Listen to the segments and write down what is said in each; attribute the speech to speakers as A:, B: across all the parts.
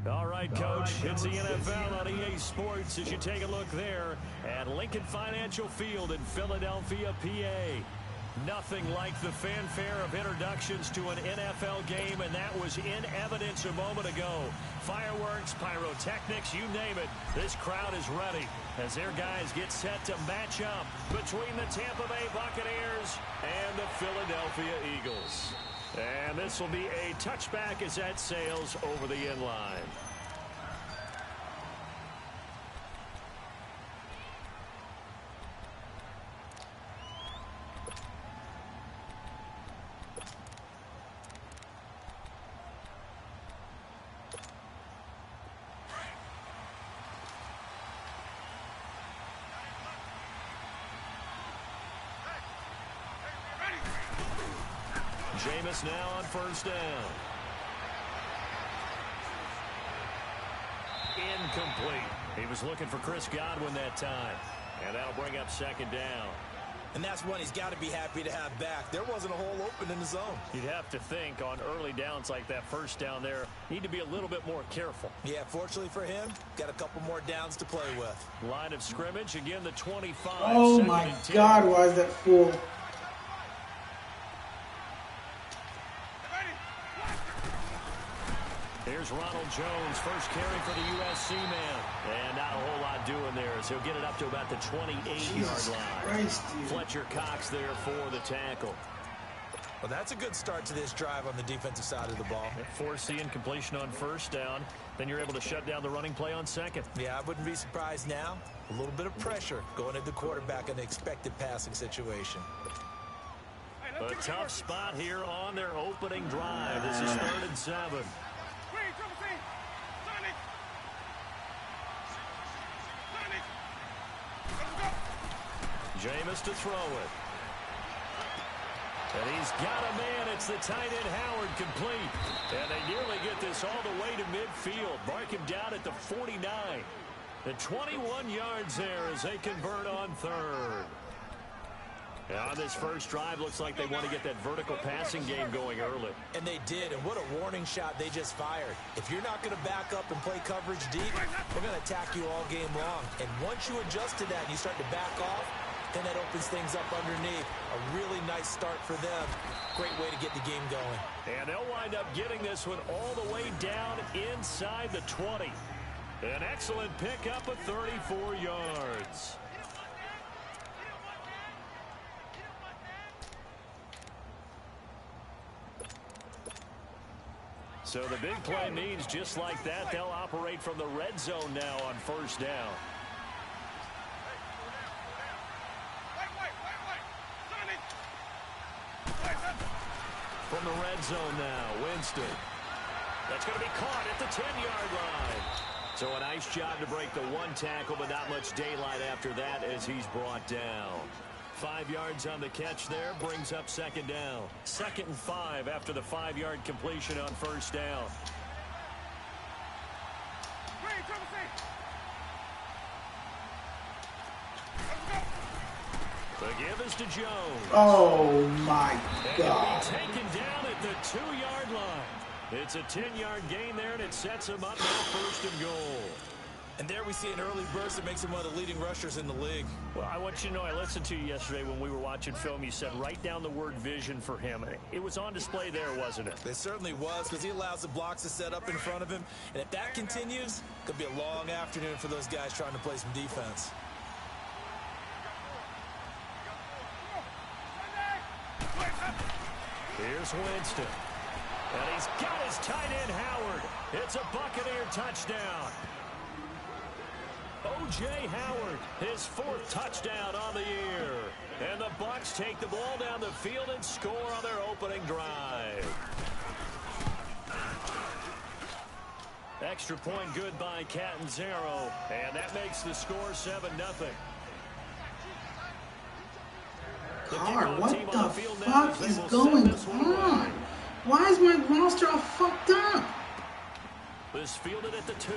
A: All right, Coach, it's the NFL on EA Sports as you take a look there at Lincoln Financial Field in Philadelphia, PA. Nothing like the fanfare of introductions to an NFL game, and that was in evidence a moment ago. Fireworks, pyrotechnics, you name it. This crowd is ready as their guys get set to match up between the Tampa Bay Buccaneers and the Philadelphia Eagles. And this will be a touchback as that sails over the end line. Jameis now on first down. Incomplete. He was looking for Chris Godwin that time. And that'll bring up second down.
B: And that's one he's got to be happy to have back. There wasn't a hole open in the zone.
A: You'd have to think on early downs like that first down there, need to be a little bit more careful.
B: Yeah, fortunately for him, got a couple more downs to play with.
A: Line of scrimmage, again the 25.
C: Oh my God, why is that full?
A: Here's Ronald Jones, first carry for the USC man. And not a whole lot doing there as he'll get it up to about the 28-yard line.
C: Christ,
A: Fletcher Cox there for the tackle.
B: Well, that's a good start to this drive on the defensive side of the ball.
A: Force the incompletion on first down. Then you're able to shut down the running play on second.
B: Yeah, I wouldn't be surprised now. A little bit of pressure going at the quarterback in the expected passing situation.
A: A tough spot here on their opening drive. This is 3rd and 7. Jameis to throw it. And he's got a man. It's the tight end Howard complete. And they nearly get this all the way to midfield. Mark him down at the 49. The 21 yards there as they convert on 3rd. On this first drive, looks like they want to get that vertical passing game going early.
B: And they did, and what a warning shot they just fired. If you're not going to back up and play coverage deep, they're going to attack you all game long. And once you adjust to that and you start to back off, then that opens things up underneath. A really nice start for them. Great way to get the game going.
A: And they'll wind up getting this one all the way down inside the 20. An excellent pickup of 34 yards. So the big play means just like that, they'll operate from the red zone now on first down. From the red zone now, Winston. That's going to be caught at the 10-yard line. So a nice job to break the one tackle, but not much daylight after that as he's brought down. 5 yards on the catch there, brings up second down. 2nd and 5 after the 5-yard completion on first down. The give is to Jones.
C: Oh my God.
A: And he'll be taken down at the 2-yard line. It's a 10-yard gain there, and it sets him up now 1st and goal.
B: And there we see an early burst that makes him one of the leading rushers in the league.
A: Well, I want you to know, I listened to you yesterday when we were watching film. You said write down the word vision for him. It was on display there, wasn't it?
B: It certainly was, because he allows the blocks to set up in front of him. And if that continues, it could be a long afternoon for those guys trying to play some defense.
A: Here's Winston. And he's got his tight end, Howard. It's a Buccaneer touchdown. O.J. Howard, his 4th touchdown on the year. And the Bucs take the ball down the field and score on their opening drive. Extra point good by Catanzaro. And that makes the score 7-0.
C: God, what the fuck is going on? Why is my roster all fucked up?
A: This fielded at the 2.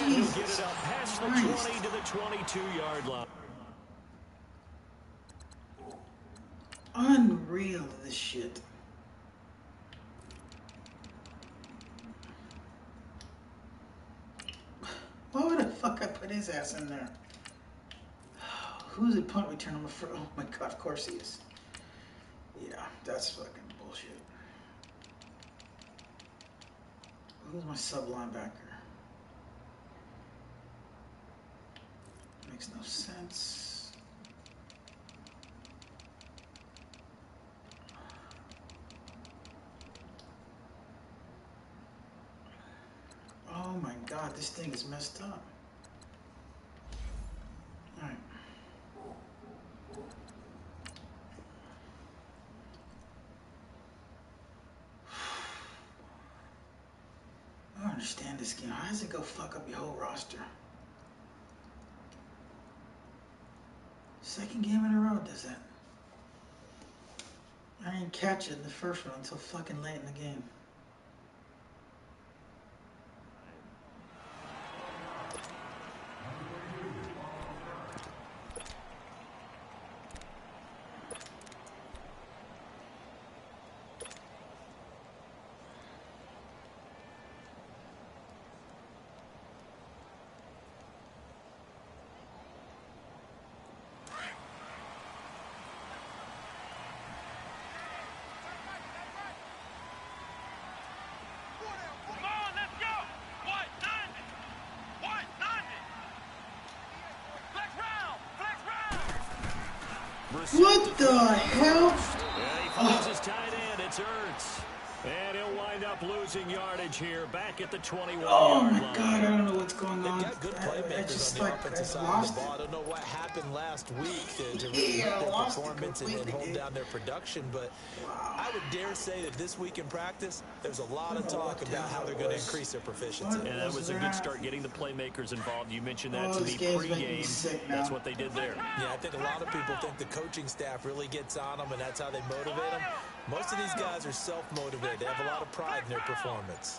A: And he'll get it up past the 20 to the 22-yard line.
C: Unreal, this shit. fuck I put his ass in there? Who's at punt return? Oh my god, of course he is. Yeah, that's fucking bullshit. Who's my sub linebacker? Makes no sense. Oh my god, this thing is messed up. Alright. I don't understand this game. How does it go fuck up your whole roster? Second game in a row does that. I didn't catch it in the first one until fucking late in the game. What the hell?
A: And he finds his tight end. It's Ertz. And he'll wind up losing yardage here, back at the 21-yard
C: Oh my
A: line.
C: god, I don't know what's going on.
B: They've got good playmakers on the offensive side of the ball. I don't know what happened last week to really hurt their performance and hold down their production, but I would dare say that this week in practice, there's a lot of talk about how they're going to increase their proficiency.
A: And that was a good start, getting the playmakers involved. You mentioned that to me pregame. That's what they did there.
B: Yeah, I think a lot of people think the coaching staff really gets on them, and that's how they motivate them. Most of these guys are self-motivated. They have a lot of pride in their performance.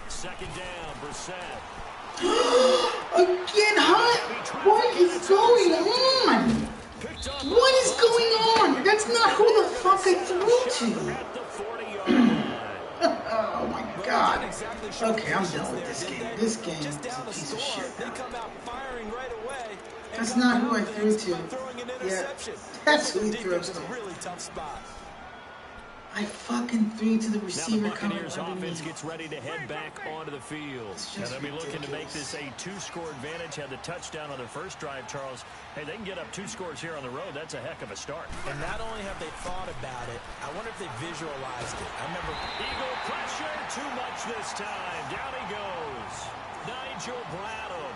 A: Second down, Brissett.
C: Again, what is going on? What is going on? That's not who the fuck I threw to. Oh my god. Okay, I'm done with this game. This game is a piece of shit now. That's not who I threw to. Yeah, that's who he throws to. I fucking threw to the receiver.
A: Now the Buccaneers offense gets ready to head back onto the field. And they'll be looking to make this a 2-score advantage. Had the touchdown on their first drive, Charles. Hey, they can get up 2 scores here on the road. That's a heck of a start.
B: And not only have they thought about it, I wonder if they visualized it. I remember
A: Eagle pressure, too much this time. Down he goes. Nigel Bradham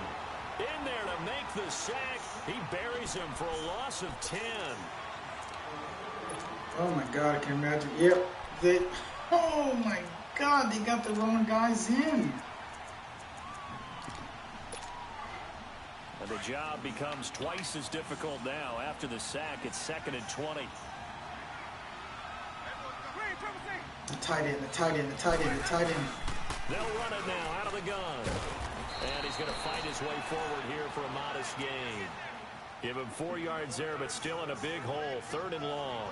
A: in there to make the sack. He buries him for a loss of 10.
C: Oh my god, I can imagine. Yep. Oh my god, they got the wrong guys in.
A: And the job becomes twice as difficult now. After the sack, it's 2nd and 20.
C: The tight end.
A: They'll run it now out of the gun. And he's going to fight his way forward here for a modest gain. Give him 4 yards there, but still in a big hole. 3rd and long.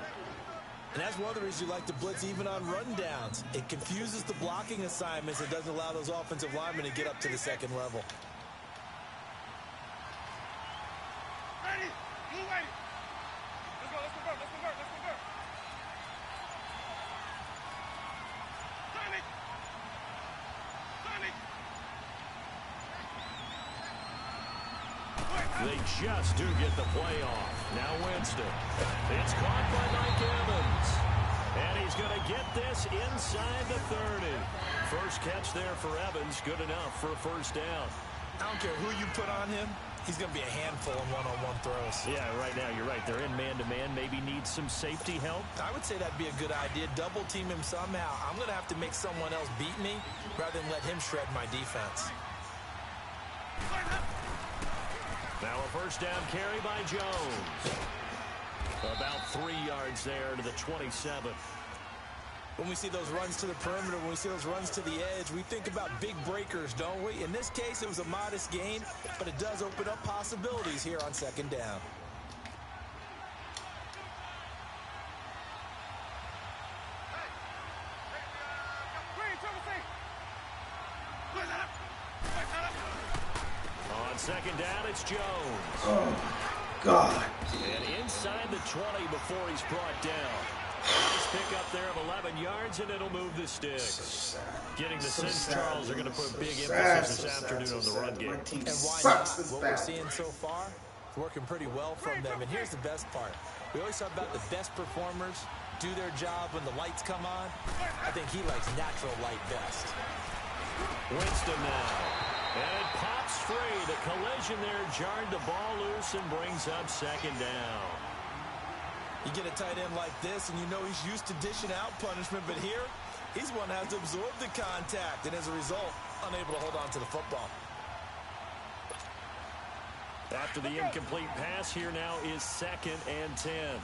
B: And that's one of the reasons you like to blitz even on run downs. It confuses the blocking assignments. It doesn't allow those offensive linemen to get up to the second level.
D: Ready? Move ready. Let's go.
A: They just do get the play off. Now Winston. It's caught by Mike Evans. And he's going to get this inside the 30. First catch there for Evans. Good enough for a first down.
B: I don't care who you put on him. He's going to be a handful in one-on-one throws.
A: Yeah, right now you're right. They're in man-to-man. Maybe needs some safety help.
B: I would say that'd be a good idea. Double team him somehow. I'm going to have to make someone else beat me rather than let him shred my defense.
A: Now a first down carry by Jones. About 3 yards there to the 27.
B: When we see those runs to the perimeter, when we see those runs to the edge, we think about big breakers, don't we? In this case, it was a modest gain, but it does open up possibilities here on 2nd down.
A: second down, it's Jones.
C: Oh, God.
A: And inside the 20 before he's brought down. Nice pick up there of 11 yards, and it'll move the sticks. Getting the St. Charles are going to put big emphasis this afternoon on the run game.
B: And why not? What we're seeing so far, it's working pretty well from them. And here's the best part. We always talk about the best performers do their job when the lights come on. I think he likes natural light best.
A: Winston now. And it pops free. The collision there jarred the ball loose and brings up second down.
B: You get a tight end like this, and you know he's used to dishing out punishment, but here, he's one that has to absorb the contact, and as a result, unable to hold on to the football.
A: After the incomplete pass, here now is 2nd and 10.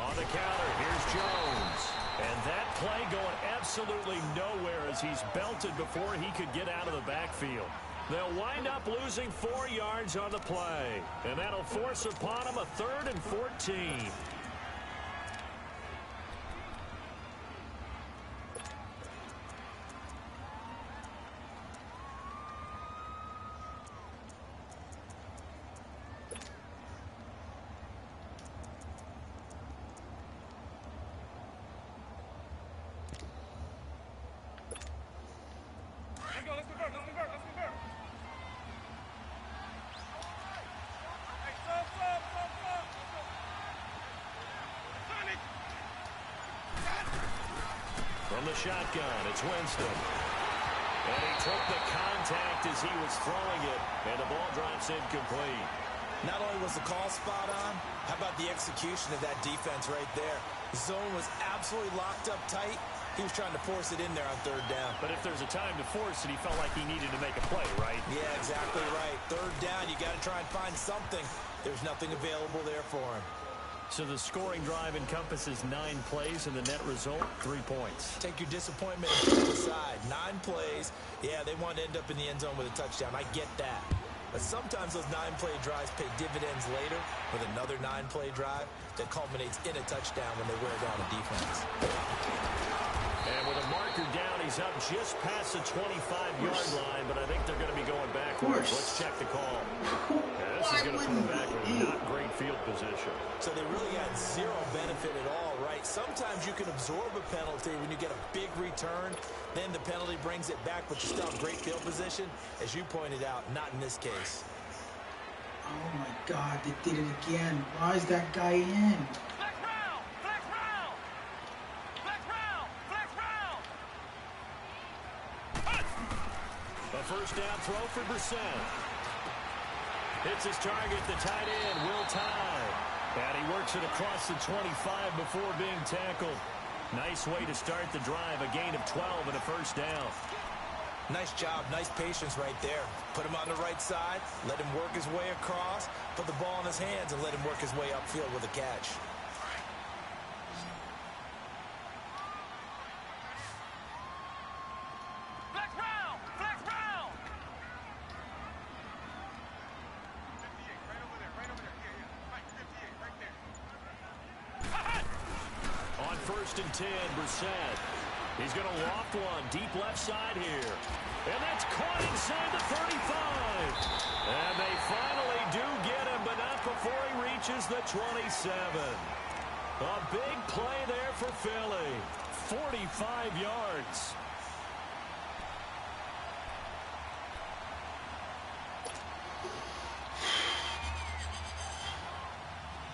A: On the counter, here's Jones. And that play going absolutely nowhere as he's belted before he could get out of the backfield. They'll wind up losing 4 yards on the play. And that'll force upon them a 3rd and 14. From the shotgun, it's Winston. And he took the contact as he was throwing it, and the ball drops incomplete.
B: Not only was the call spot on, how about the execution of that defense right there? The zone was absolutely locked up tight. He was trying to force it in there on 3rd down.
A: But if there's a time to force it, he felt like he needed to make a play, right?
B: Yeah, exactly right. 3rd down, you got to try and find something. There's nothing available there for him.
A: So the scoring drive encompasses 9 plays, and the net result, 3 points.
B: Take your disappointment and put it aside. 9 plays. Yeah, they want to end up in the end zone with a touchdown. I get that. But sometimes those 9-play drives pay dividends later with another 9-play drive that culminates in a touchdown when they wear down a defense.
A: And with a marker down, he's up just past the 25-yard line, but I think they're going to be going backwards. Let's check the call. Yeah, this is going to put them back with not great field position.
B: So they really had zero benefit at all, right? Sometimes you can absorb a penalty when you get a big return. Then the penalty brings it back, but you still have great field position. As you pointed out, not in this case.
C: Oh, my God. They did it again. Why is that guy in?
A: A first down throw for Brissett. Hits his target, the tight end, Will Tye. And he works it across the 25 before being tackled. Nice way to start the drive, a gain of 12 and a first down.
B: Nice job, nice patience right there. Put him on the right side, let him work his way across, put the ball in his hands, and let him work his way upfield with a catch.
A: First and 10, Brissett. He's going to loft one deep left side here. And that's caught inside the 35. And they finally do get him, but not before he reaches the 27. A big play there for Philly. 45 yards.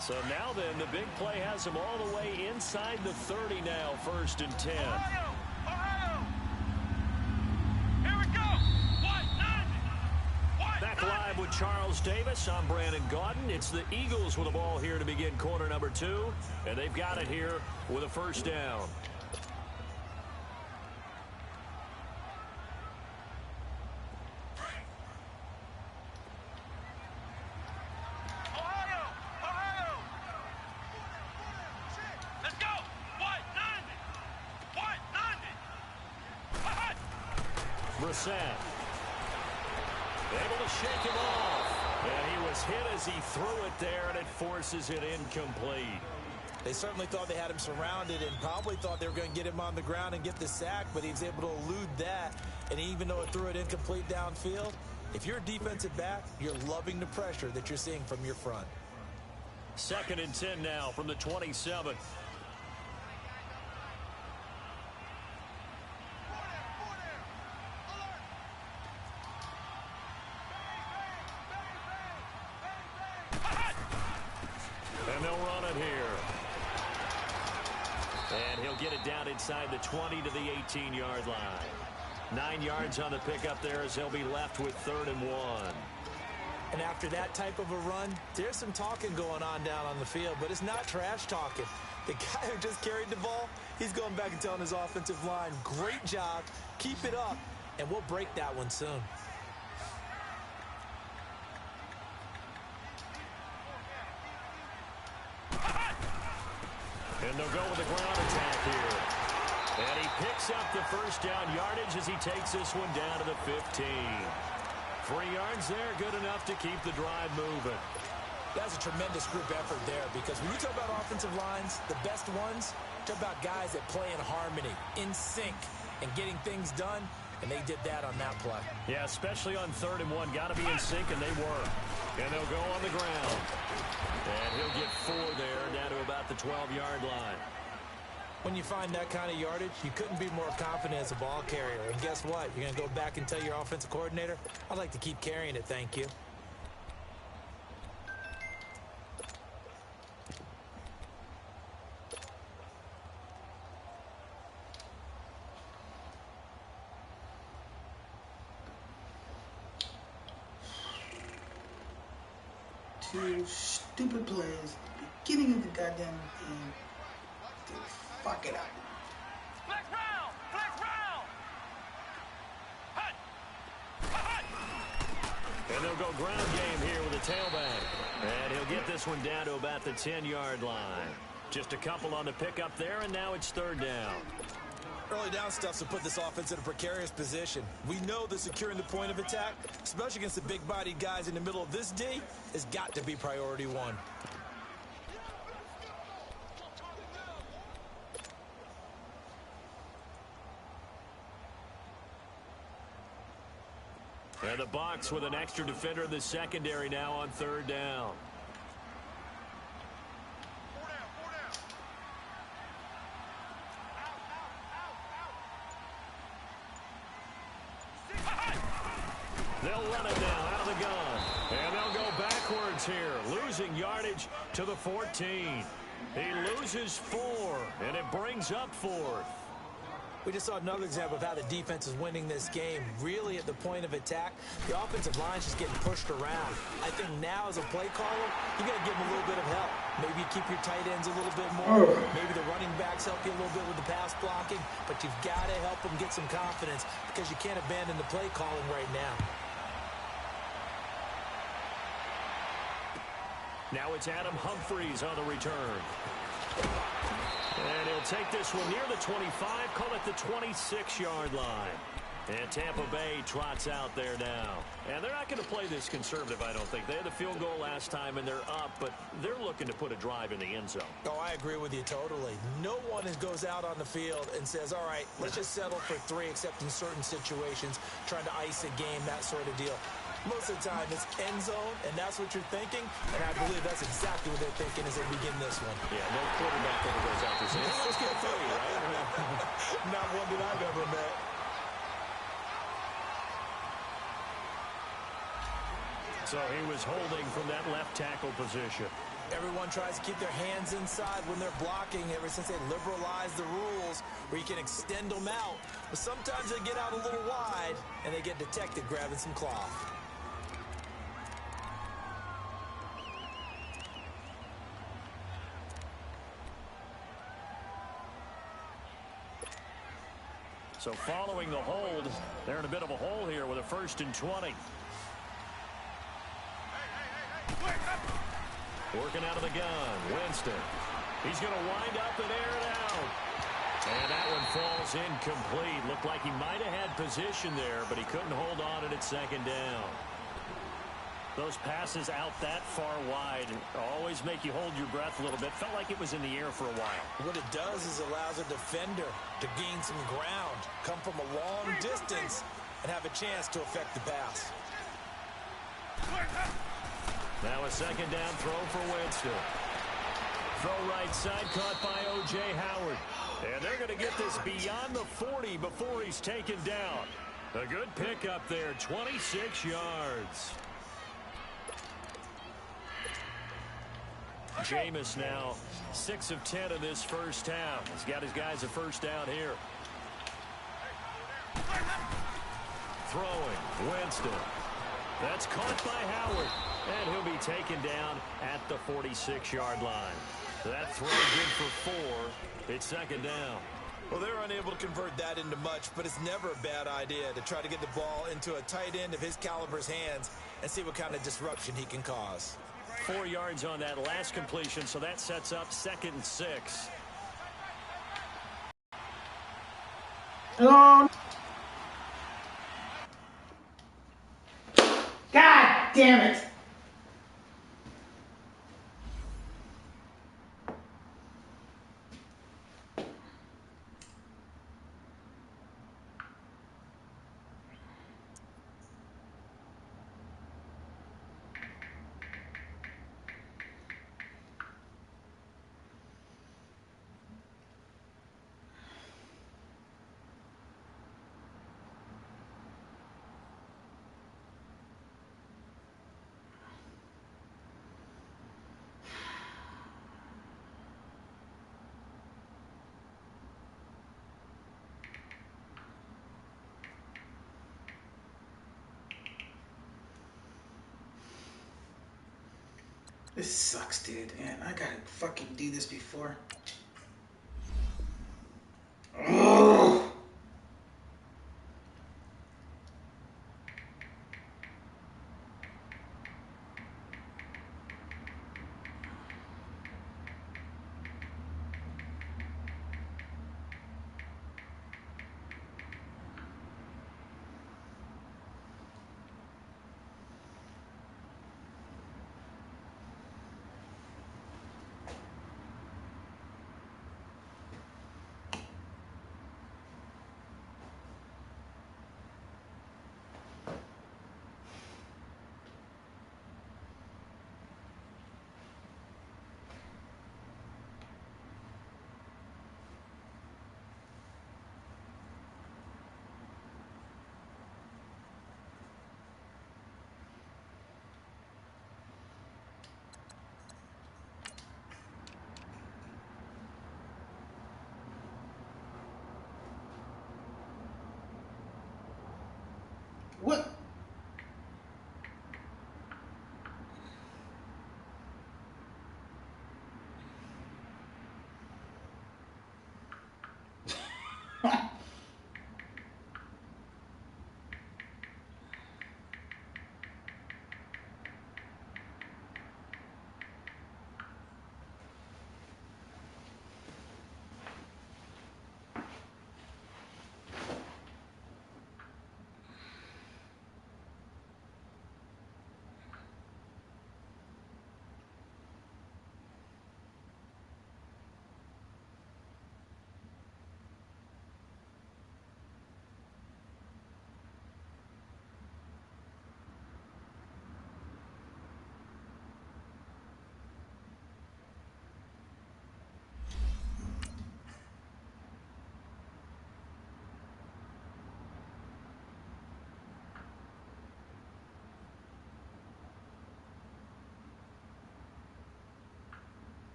A: So now then, the big play has him all the way inside the 30 now, first and 10.
D: Ohio! Here we go!
A: Back live with Charles Davis. I'm Brandon Gaudin. It's the Eagles with the ball here to begin quarter number 2. And they've got it here with a first down. Brissett. Able to shake him off. And he was hit as he threw it there, and it forces it incomplete.
B: They certainly thought they had him surrounded and probably thought they were going to get him on the ground and get the sack, but he was able to elude that. And even though it threw it incomplete downfield, if you're a defensive back, you're loving the pressure that you're seeing from your front.
A: 2nd and 10 now from the 27. And they'll run it here. And he'll get it down inside the 20 to the 18-yard line. 9 yards on the pickup there as he'll be left with 3rd and 1.
B: And after that type of a run, there's some talking going on down on the field, but it's not trash talking. The guy who just carried the ball, he's going back and telling his offensive line, great job, keep it up, and we'll break that one soon.
A: And they'll go with the ground attack here. And he picks up the 1st down yardage as he takes this one down to the 15. 3 yards there, good enough to keep the drive moving.
B: That's a tremendous group effort there, because when you talk about offensive lines, the best ones, talk about guys that play in harmony, in sync, and getting things done, and they did that on that play.
A: Yeah, especially on 3rd and 1. Got to be in sync, and they were. And they'll go on the ground. And he'll get 4 there, down to about the 12-yard line.
B: When you find that kind of yardage, you couldn't be more confident as a ball carrier. And guess what? You're going to go back and tell your offensive coordinator, I'd like to keep carrying it, thank you.
C: Two stupid plays at the beginning of the goddamn game to fuck it up.
D: Flex round! Flex round! Hut! Hut!
A: And they'll go ground game here with a tailback. And he'll get this one down to about the 10-yard line. Just a couple on the pickup there, and now it's 3rd down.
B: Early down stuff's to put this offense in a precarious position. We know that securing the point of attack, especially against the big-bodied guys in the middle of this D, has got to be priority 1.
A: And the Bucs with an extra defender in the secondary now on 3rd down. They'll run it now out of the gun. And they'll go backwards here, losing yardage to the 14. He loses 4, and it brings up 4th.
B: We just saw another example of how the defense is winning this game. Really at the point of attack, the offensive line's just getting pushed around. I think now as a play caller, you got to give them a little bit of help. Maybe you keep your tight ends a little bit more. Maybe the running backs help you a little bit with the pass blocking. But you've got to help them get some confidence, because you can't abandon the play calling right now.
A: Now it's Adam Humphries on the return. And he'll take this one near the 25, call it the 26-yard line. And Tampa Bay trots out there now. And they're not going to play this conservative, I don't think. They had the field goal last time, and they're up, but they're looking to put a drive in the end zone.
B: Oh, I agree with you totally. No one goes out on the field and says, all right, let's just settle for 3, except in certain situations, trying to ice a game, that sort of deal. Most of the time, it's end zone, and that's what you're thinking, and I believe that's exactly what they're thinking as they begin this one.
A: Yeah, no quarterback ever goes out there saying, let's get 3, right?
B: Not one that I've ever met.
A: So he was holding from that left tackle position.
B: Everyone tries to keep their hands inside when they're blocking ever since they liberalized the rules where you can extend them out. But sometimes they get out a little wide, and they get detected grabbing some cloth.
A: So following the hold, they're in a bit of a hole here with a 1st and 20. Working out of the gun, Winston. He's going to wind up and air it out. And that one falls incomplete. Looked like he might have had position there, but he couldn't hold on, and it's 2nd down. Those passes out that far wide always make you hold your breath a little bit. Felt like it was in the air for a while.
B: What it does is allows a defender to gain some ground, come from a long distance, and have a chance to affect the pass.
A: Now a second down throw for Winston. Throw right side caught by O.J. Howard. And they're going to get this beyond the 40 before he's taken down. A good pickup there, 26 yards. Jameis now 6 of 10 in this first half. He's got his guys a first down here. Throwing, Winston. That's caught by Howard. And he'll be taken down at the 46-yard line. That throw good for 4. It's second down.
B: Well, they're unable to convert that into much, but it's never a bad idea to try to get the ball into a tight end of his caliber's hands and see what kind of disruption he can cause.
A: 4 yards on that last completion, so that sets up 2nd and 6.
C: Oh. God damn it. This sucks, dude. Man, I gotta fucking do this before. Oh.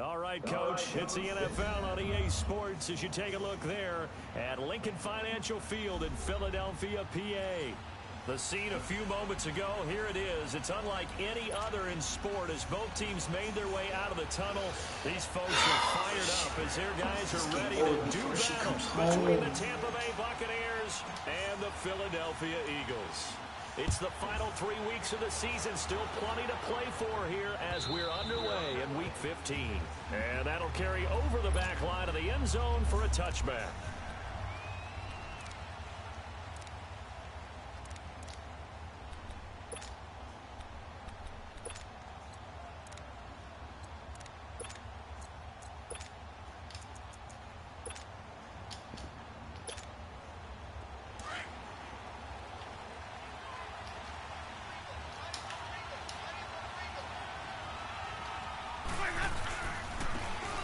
A: All right, Coach, it's the NFL on EA Sports as you take a look there at Lincoln Financial Field in Philadelphia, PA. The scene a few moments ago, here it is. It's unlike any other in sport as both teams made their way out of the tunnel. These folks are fired up as their guys are ready to do battle between the Tampa Bay Buccaneers and the Philadelphia Eagles. It's the final 3 weeks of the season, still plenty to play for here as we're underway in Week 15. And that'll carry over the back line of the end zone for a touchback.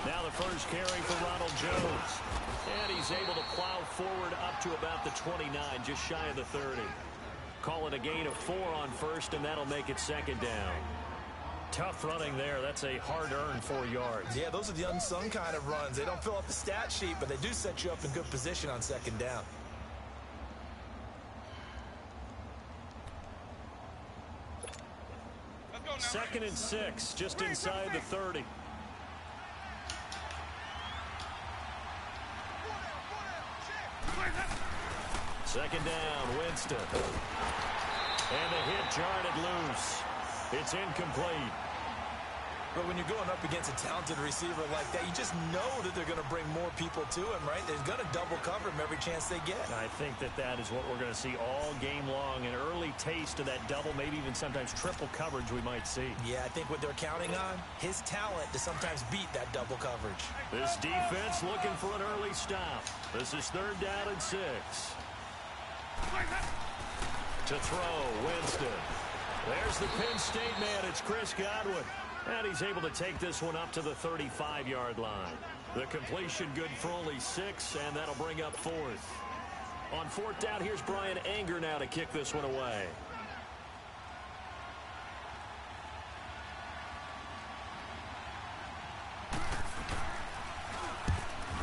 A: Now the first carry for Ronald Jones. And he's able to plow forward up to about the 29, just shy of the 30. Call it a gain of 4 on first, and that'll make it second down. Tough running there. That's a hard-earned 4 yards.
B: Yeah, those are the unsung kind of runs. They don't fill up the stat sheet, but they do set you up in good position on second down.
A: Second and 6, just inside the 30. Second down, Winston. And the hit jarred loose. It's incomplete.
B: But when you're going up against a talented receiver like that, you just know that they're going to bring more people to him, right? They're going to double cover him every chance they get.
A: I think that is what we're going to see all game long. An early taste of that double, maybe even sometimes triple coverage we might see.
B: Yeah, I think what they're counting on, his talent to sometimes beat that double coverage.
A: This defense looking for an early stop. This is third down and 6. To throw, Winston. There's the Penn State man. It's Chris Godwin. And he's able to take this one up to the 35-yard line. The completion good for only 6, and that'll bring up 4th. On 4th down, here's Brian Anger now to kick this one away.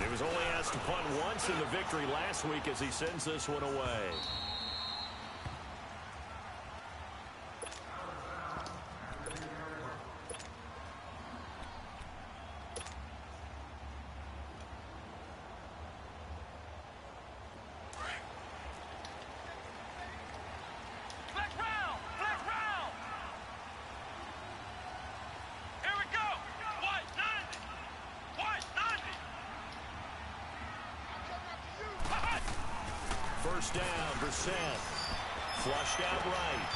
A: He was only asked to punt once in the victory last week as he sends this one away. First down, Brissett. Flushed out right.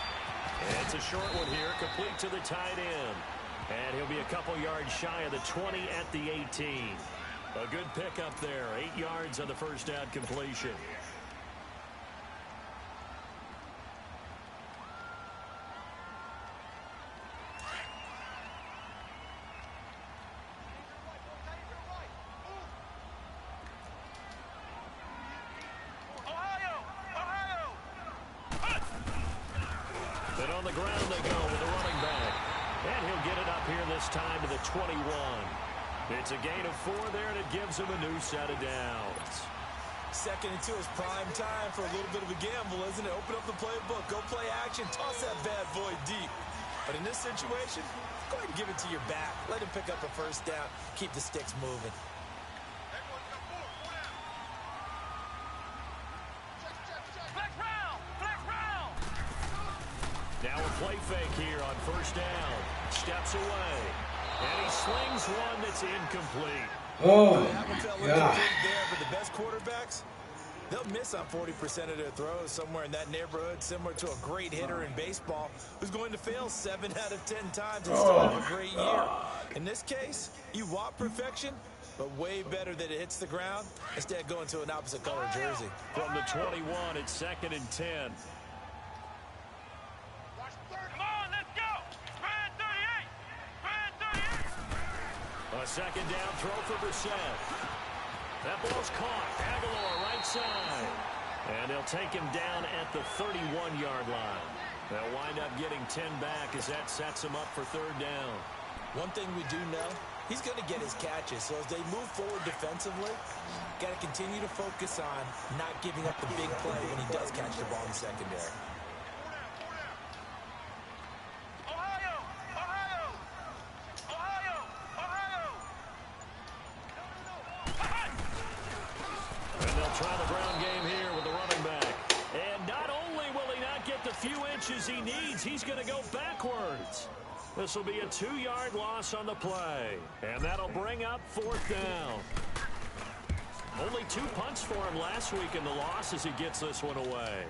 A: And it's a short one here, complete to the tight end. And he'll be a couple yards shy of the 20 at the 18. A good pickup there, 8 yards on the first down completion. On the ground they go with a running back. And he'll get it up here this time to the 21. It's a gain of 4 there, and it gives him a new set of downs.
B: Second and 2 is prime time for a little bit of a gamble, isn't it? Open up the playbook, go play action, toss that bad boy deep. But in this situation, go ahead and give it to your back. Let him pick up a first down, keep the sticks moving.
A: Now a play fake here on first down. Steps away. And he slings one that's incomplete.
C: Oh,
B: God. There, but the best quarterbacks, they'll miss on 40% of their throws, somewhere in that neighborhood, similar to a great hitter in baseball who's going to fail 7 out of 10 times and still have a great year. In this case, you want perfection, but way better that it hits the ground instead of going to an opposite color jersey.
A: From the 21, it's second and 10. A second down throw for Brissett. That ball's caught. Aguilar right side. And they'll take him down at the 31-yard line. They'll wind up getting 10 back as that sets him up for third down.
B: One thing we do know, he's going to get his catches. So as they move forward defensively, got to continue to focus on not giving up the big play when he does catch the ball in the secondary.
A: And they'll try the ground game here with the running back. And not only will he not get the few inches he needs, he's going to go backwards. This will be a 2-yard loss on the play. And that'll bring up 4th down. Only 2 punts for him last week in the loss as he gets this one away.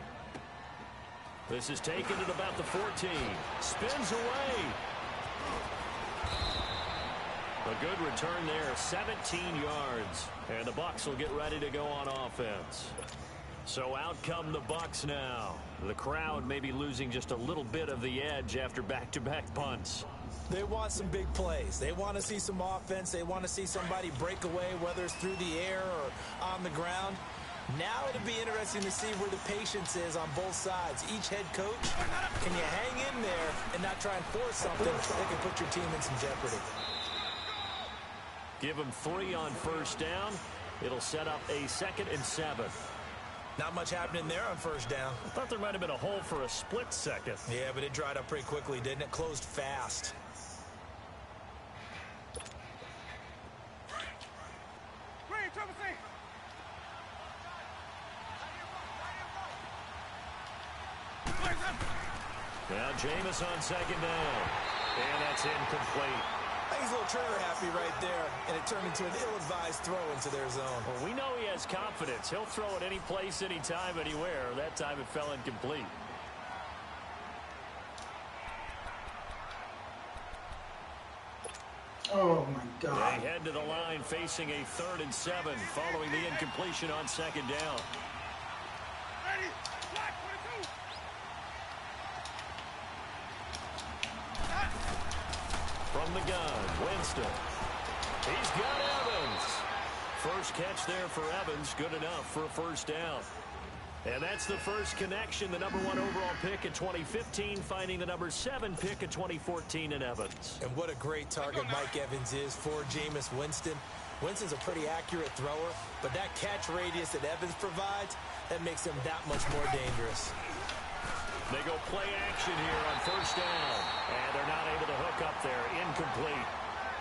A: This is taken at about the 14. Spins away. A good return there, 17 yards. And the Bucs will get ready to go on offense. So out come the Bucs now. The crowd may be losing just a little bit of the edge after back-to-back punts.
B: They want some big plays. They want to see some offense. They want to see somebody break away, whether it's through the air or on the ground. Now it'll be interesting to see where the patience is on both sides. Each head coach, can you hang in there and not try and force something that can put your team in some jeopardy?
A: Give him 3 on 1st down. It'll set up a 2nd and 7.
B: Not much happening there on 1st down.
A: I thought there might have been a hole for a split second.
B: Yeah, but it dried up pretty quickly, didn't it? Closed fast.
A: Now Jameis on 2nd down. And that's incomplete.
B: I think he's a little trigger happy right there, and it turned into an ill-advised throw into their zone.
A: Well, we know he has confidence. He'll throw it any place, anytime, anywhere. That time it fell incomplete.
C: Oh, my God.
A: They head to the line facing a 3rd and 7 following the incompletion on 2nd down. From the gun, Winston. He's got Evans. First catch there for Evans. Good enough for a 1st down. And that's the first connection. The number 1 overall pick in 2015 finding the number 7 pick in 2014 in Evans.
B: And what a great target Mike Evans is for Jameis Winston. Winston's a pretty accurate thrower, but that catch radius that Evans provides, that makes him that much more dangerous.
A: They go play action here on 1st down. And they're not able to hook up there. Incomplete.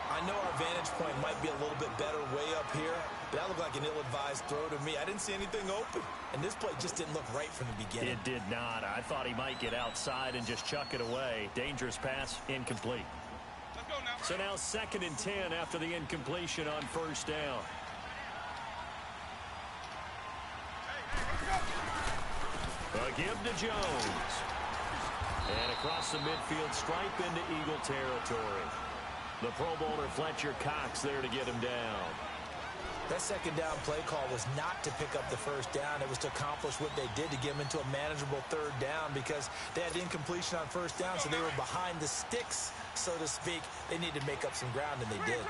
B: I know our vantage point might be a little bit better way up here, but that looked like an ill-advised throw to me. I didn't see anything open, and this play just didn't look right from the beginning.
A: It did not. I thought he might get outside and just chuck it away. Dangerous pass, incomplete.
D: Let's go now.
A: So now 2nd and 10 after the incompletion on 1st down. A give to Jones. And across the midfield stripe into Eagle territory. The Pro Bowler Fletcher Cox there to get him down.
B: That 2nd down play call was not to pick up the 1st down. It was to accomplish what they did to get him into a manageable 3rd down because they had incompletion on 1st down, so they were behind the sticks, so to speak. They needed to make up some ground, and they did.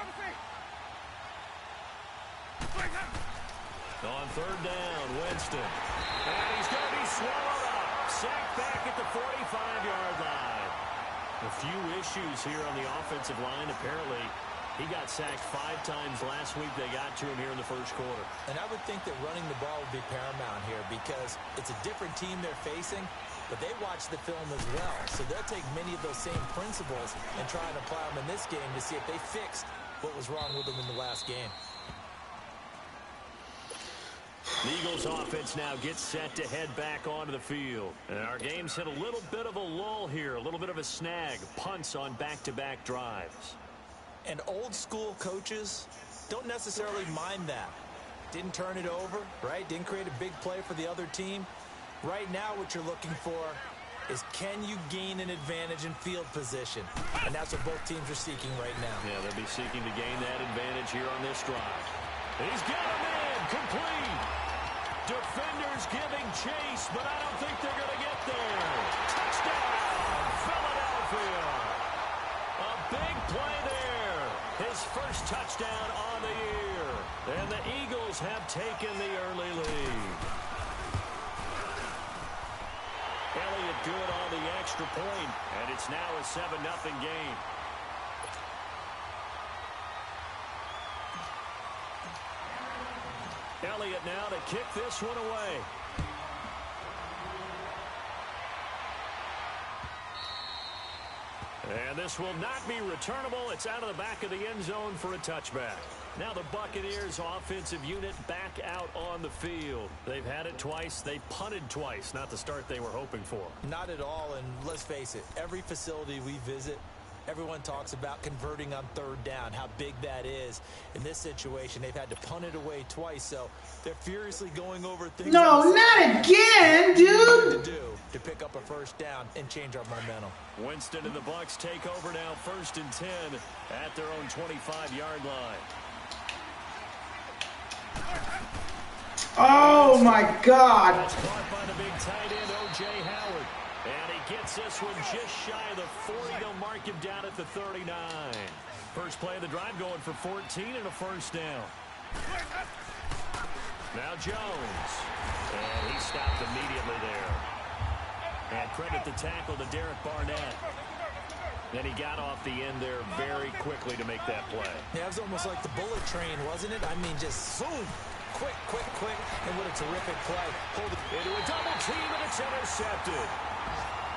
A: On 3rd down, Winston. And he's going to be swallowed up. Sacked back at the 45-yard line. A few issues here on the offensive line. Apparently, he got sacked 5 times last week. They got to him here in the 1st quarter.
B: And I would think that running the ball would be paramount here because it's a different team they're facing, but they watch the film as well. So they'll take many of those same principles and try and apply them in this game to see if they fixed what was wrong with them in the last game.
A: The Eagles offense now gets set to head back onto the field. And our game's hit a little bit of a lull here, a little bit of a snag. Punts on back-to-back drives.
B: And old school coaches don't necessarily mind that. Didn't turn it over, right? Didn't create a big play for the other team. Right now what you're looking for is can you gain an advantage in field position? And that's what both teams are seeking right now.
A: Yeah, they'll be seeking to gain that advantage here on this drive. He's got him in, complete. Defenders giving chase, but I don't think they're going to get there. Touchdown, Philadelphia. A big play there. His first touchdown on the year. And the Eagles have taken the early lead. Elliott good on the extra point, and it's now a 7-0 game. Elliott now to kick this one away. And this will not be returnable. It's out of the back of the end zone for a touchback. Now the Buccaneers offensive unit back out on the field. They've had it twice. They punted twice. Not the start they were hoping for.
B: Not at all, and let's face it, every facility we visit, everyone talks about converting on third down, how big that is. In this situation, they've had to punt it away twice, so they're furiously going over things.
C: No, not again, dude.
B: To pick up a first down and change our momentum.
A: Winston and the Bucs take over now, 1st and 10 at their own 25-yard line.
C: Oh my God!
A: That's caught by the big tight end O.J. Howard. And he gets this one just shy of the 40. They'll mark him down at the 39. First play of the drive going for 14 and a first down. Now Jones. And he stopped immediately there. And credit the tackle to Derek Barnett. Then he got off the end there very quickly to make that play.
B: Yeah, it was almost like the bullet train, wasn't it? I mean, just zoom. Quick. And what a terrific play. Hold it
A: into a double team, and it's intercepted.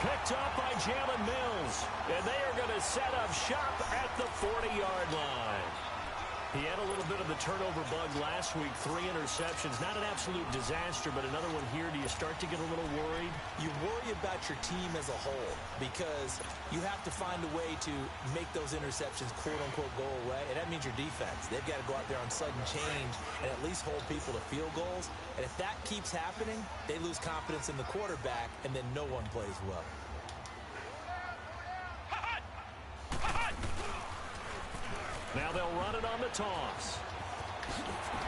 A: Picked up by Jalen Mills. And they are going to set up shop at the 40-yard line. He had a little bit of the turnover bug last week. 3 interceptions. Not an absolute disaster, but another one here. Do you start to get a little worried?
B: You worry about your team as a whole because you have to find a way to make those interceptions, quote-unquote, go away. And that means your defense. They've got to go out there on sudden change and at least hold people to field goals. And if that keeps happening, they lose confidence in the quarterback, and then no one plays well.
A: Now they'll run it on the toss.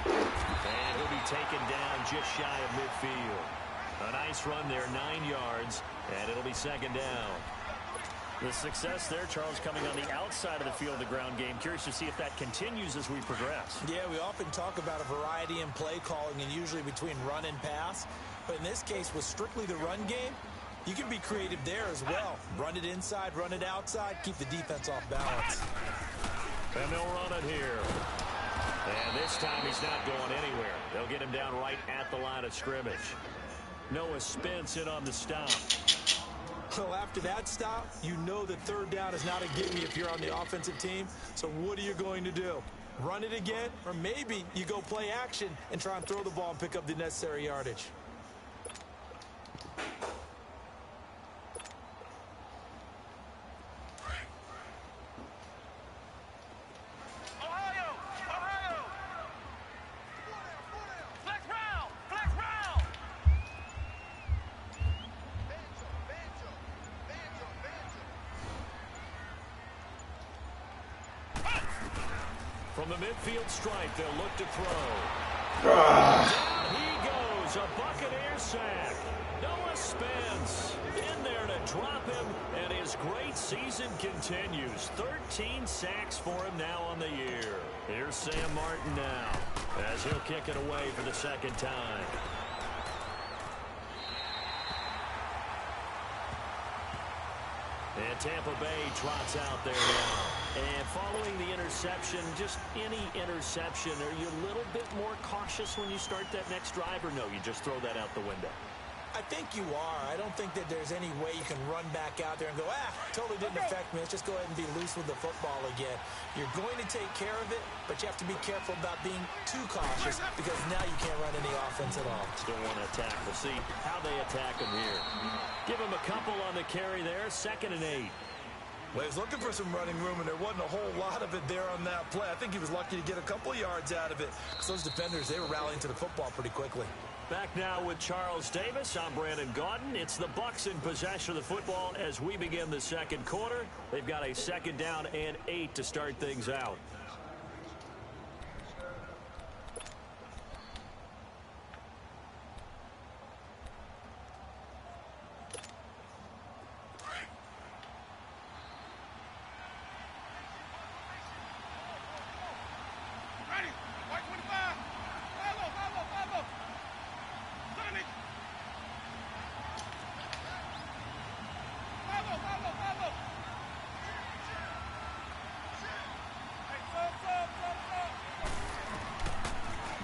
A: And he'll be taken down just shy of midfield. A nice run there, 9 yards, and it'll be 2nd down. The success there, Charles, coming on the outside of the field, the ground game. Curious to see if that continues as we progress.
B: Yeah, we often talk about a variety in play calling and usually between run and pass. But in this case, with strictly the run game, you can be creative there as well. Run it inside, run it outside, keep the defense off balance.
A: And they'll run it here. And this time he's not going anywhere. They'll get him down right at the line of scrimmage. Noah Spence in on the stop.
B: So after that stop, you know that 3rd down is not a gimme if you're on the offensive team. So what are you going to do? Run it again? Or maybe you go play action and try and throw the ball and pick up the necessary yardage.
A: From the midfield stripe, they'll look to throw. Down he goes, a Buccaneer sack. Noah Spence in there to drop him, and his great season continues. 13 sacks for him now on the year. Here's Sam Martin now, as he'll kick it away for the 2nd time. And Tampa Bay trots out there now. And following the interception, just any interception, are you a little bit more cautious when you start that next drive, or no, you just throw that out the window?
B: I think you are. I don't think that there's any way you can run back out there and go, totally didn't affect me. Let's just go ahead and be loose with the football again. You're going to take care of it, but you have to be careful about being too cautious because now you can't run any offense at all.
A: Still want to attack. We'll see how they attack him here. Give him a couple on the carry there. 2nd and 8.
B: Well, he was looking for some running room, and there wasn't a whole lot of it there on that play. I think he was lucky to get a couple yards out of it because those defenders, they were rallying to the football pretty quickly.
A: Back now with Charles Davis. I'm Brandon Gaudin. It's the Bucs in possession of the football as we begin the 2nd quarter. They've got a 2nd down and 8 to start things out.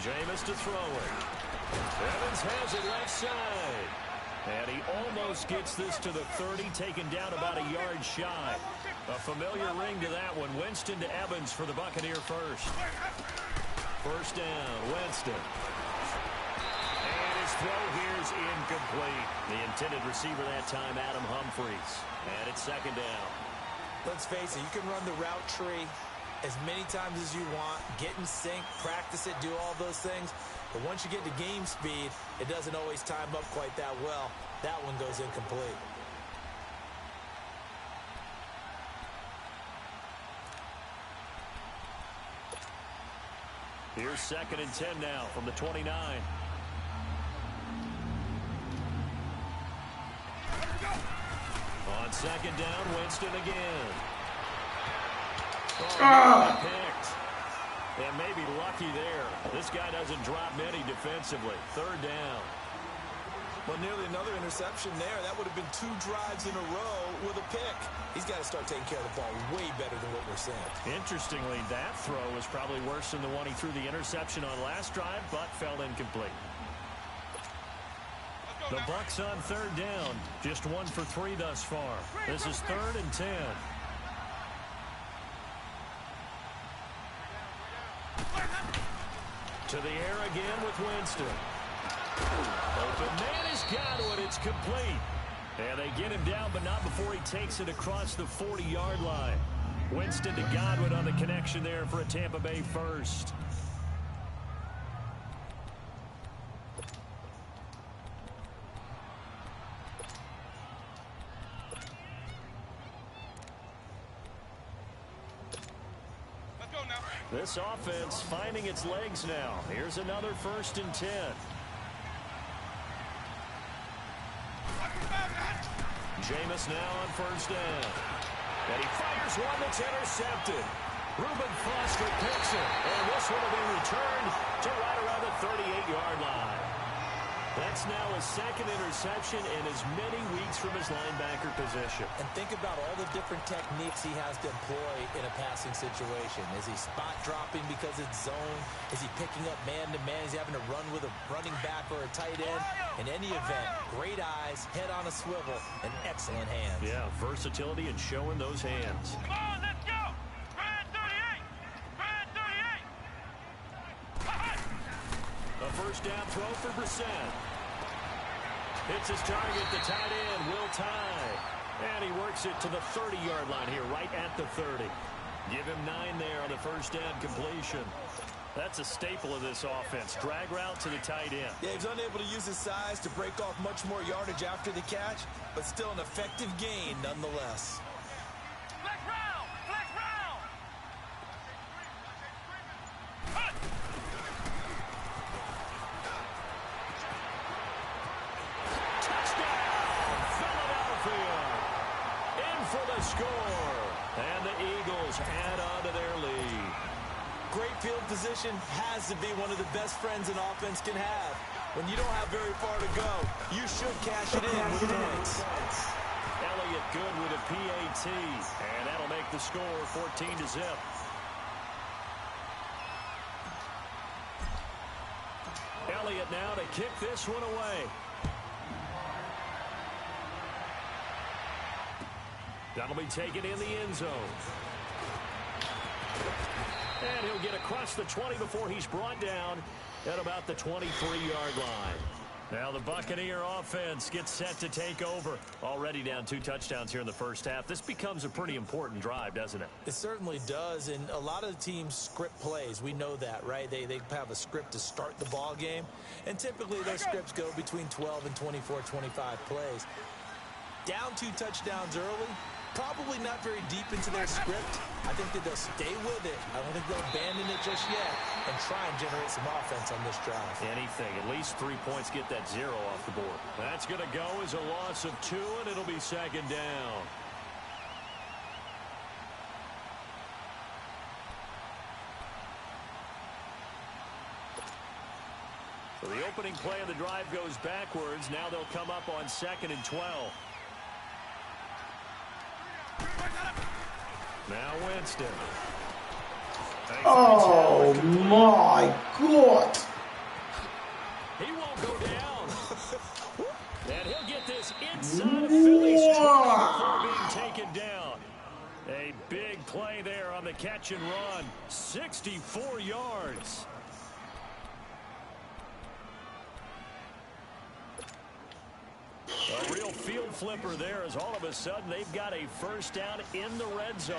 A: Jameis to throw it. Evans has it left side. And he almost gets this to the 30, taken down about a yard shy. A familiar ring to that one. Winston to Evans for the Buccaneer first. First down, Winston. And his throw here's incomplete. The intended receiver that time, Adam Humphries. And it's second down.
B: Let's face it, you can run the route tree as many times as you want, get in sync, practice it, do all those things. But once you get to game speed, it doesn't always time up quite that well. That one goes incomplete.
A: Here's 2nd and 10 now from the 29. On 2nd down, Winston again. Picked. And maybe lucky there. This guy doesn't drop many defensively. 3rd down.
B: Well, nearly another interception there. That would have been 2 drives in a row with a pick. He's got to start taking care of the ball way better than what we're seeing.
A: Interestingly, that throw was probably worse than the one he threw the interception on last drive, but fell incomplete. The Bucs on 3rd down. Just 1 for 3 thus far. This is 3rd and 10. To the air again with Winston. Open man has got it. It's complete. And they get him down, but not before he takes it across the 40-yard line. Winston to Godwin on the connection there for a Tampa Bay first. This offense finding its legs now. Here's another 1st and 10. Jameis now on 1st down. And he fires one that's intercepted. Reuben Foster picks it. And this one will be returned to right around the 38-yard line. That's now his 2nd interception in as many weeks from his linebacker position.
B: And think about all the different techniques he has to employ in a passing situation. Is he spot dropping because it's zone? Is he picking up man-to-man? Is he having to run with a running back or a tight end? In any event, great eyes, head on a swivel, and excellent hands.
A: Yeah, versatility and showing those hands.
D: Come on, let's go! Brad 38! Brad 38!
A: A 1st down throw for Brissett. Hits his target, the tight end, Will Tye. And he works it to the 30-yard line here, right at the 30. Give him 9 there on the 1st down completion. That's a staple of this offense. Drag route to the tight end.
B: Yeah, he's unable to use his size to break off much more yardage after the catch, but still an effective gain nonetheless.
D: Flex round! Flex round! Hut!
A: For the score. And the Eagles add on to their lead.
B: Great field position has to be one of the best friends an offense can have. When you don't have very far to go, you should cash it in with points.
A: Elliott good with a PAT. And that'll make the score 14-0. Elliott now to kick this one away. That'll be taken in the end zone. And he'll get across the 20 before he's brought down at about the 23-yard line. Now the Buccaneer offense gets set to take over. Already down 2 touchdowns here in the first half. This becomes a pretty important drive, doesn't it?
B: It certainly does, and a lot of the teams script plays. We know that, right? They have a script to start the ball game, and typically those scripts go between 12 and 24, 25 plays. Down 2 touchdowns early, probably not very deep into their script. I think that they'll stay with it. I don't think they'll abandon it just yet and try and generate some offense on this drive.
A: Anything. At least 3 points, get that 0 off the board. That's going to go as a loss of 2, and it'll be 2nd down. So the opening play of the drive goes backwards. Now they'll come up on 2nd and 12. Now Winston.
C: Oh, my God.
A: Son, Philly struck before being taken down. A big play there on the catch and run. 64 yards. A real field flipper there as all of a sudden they've got a first down in the red zone.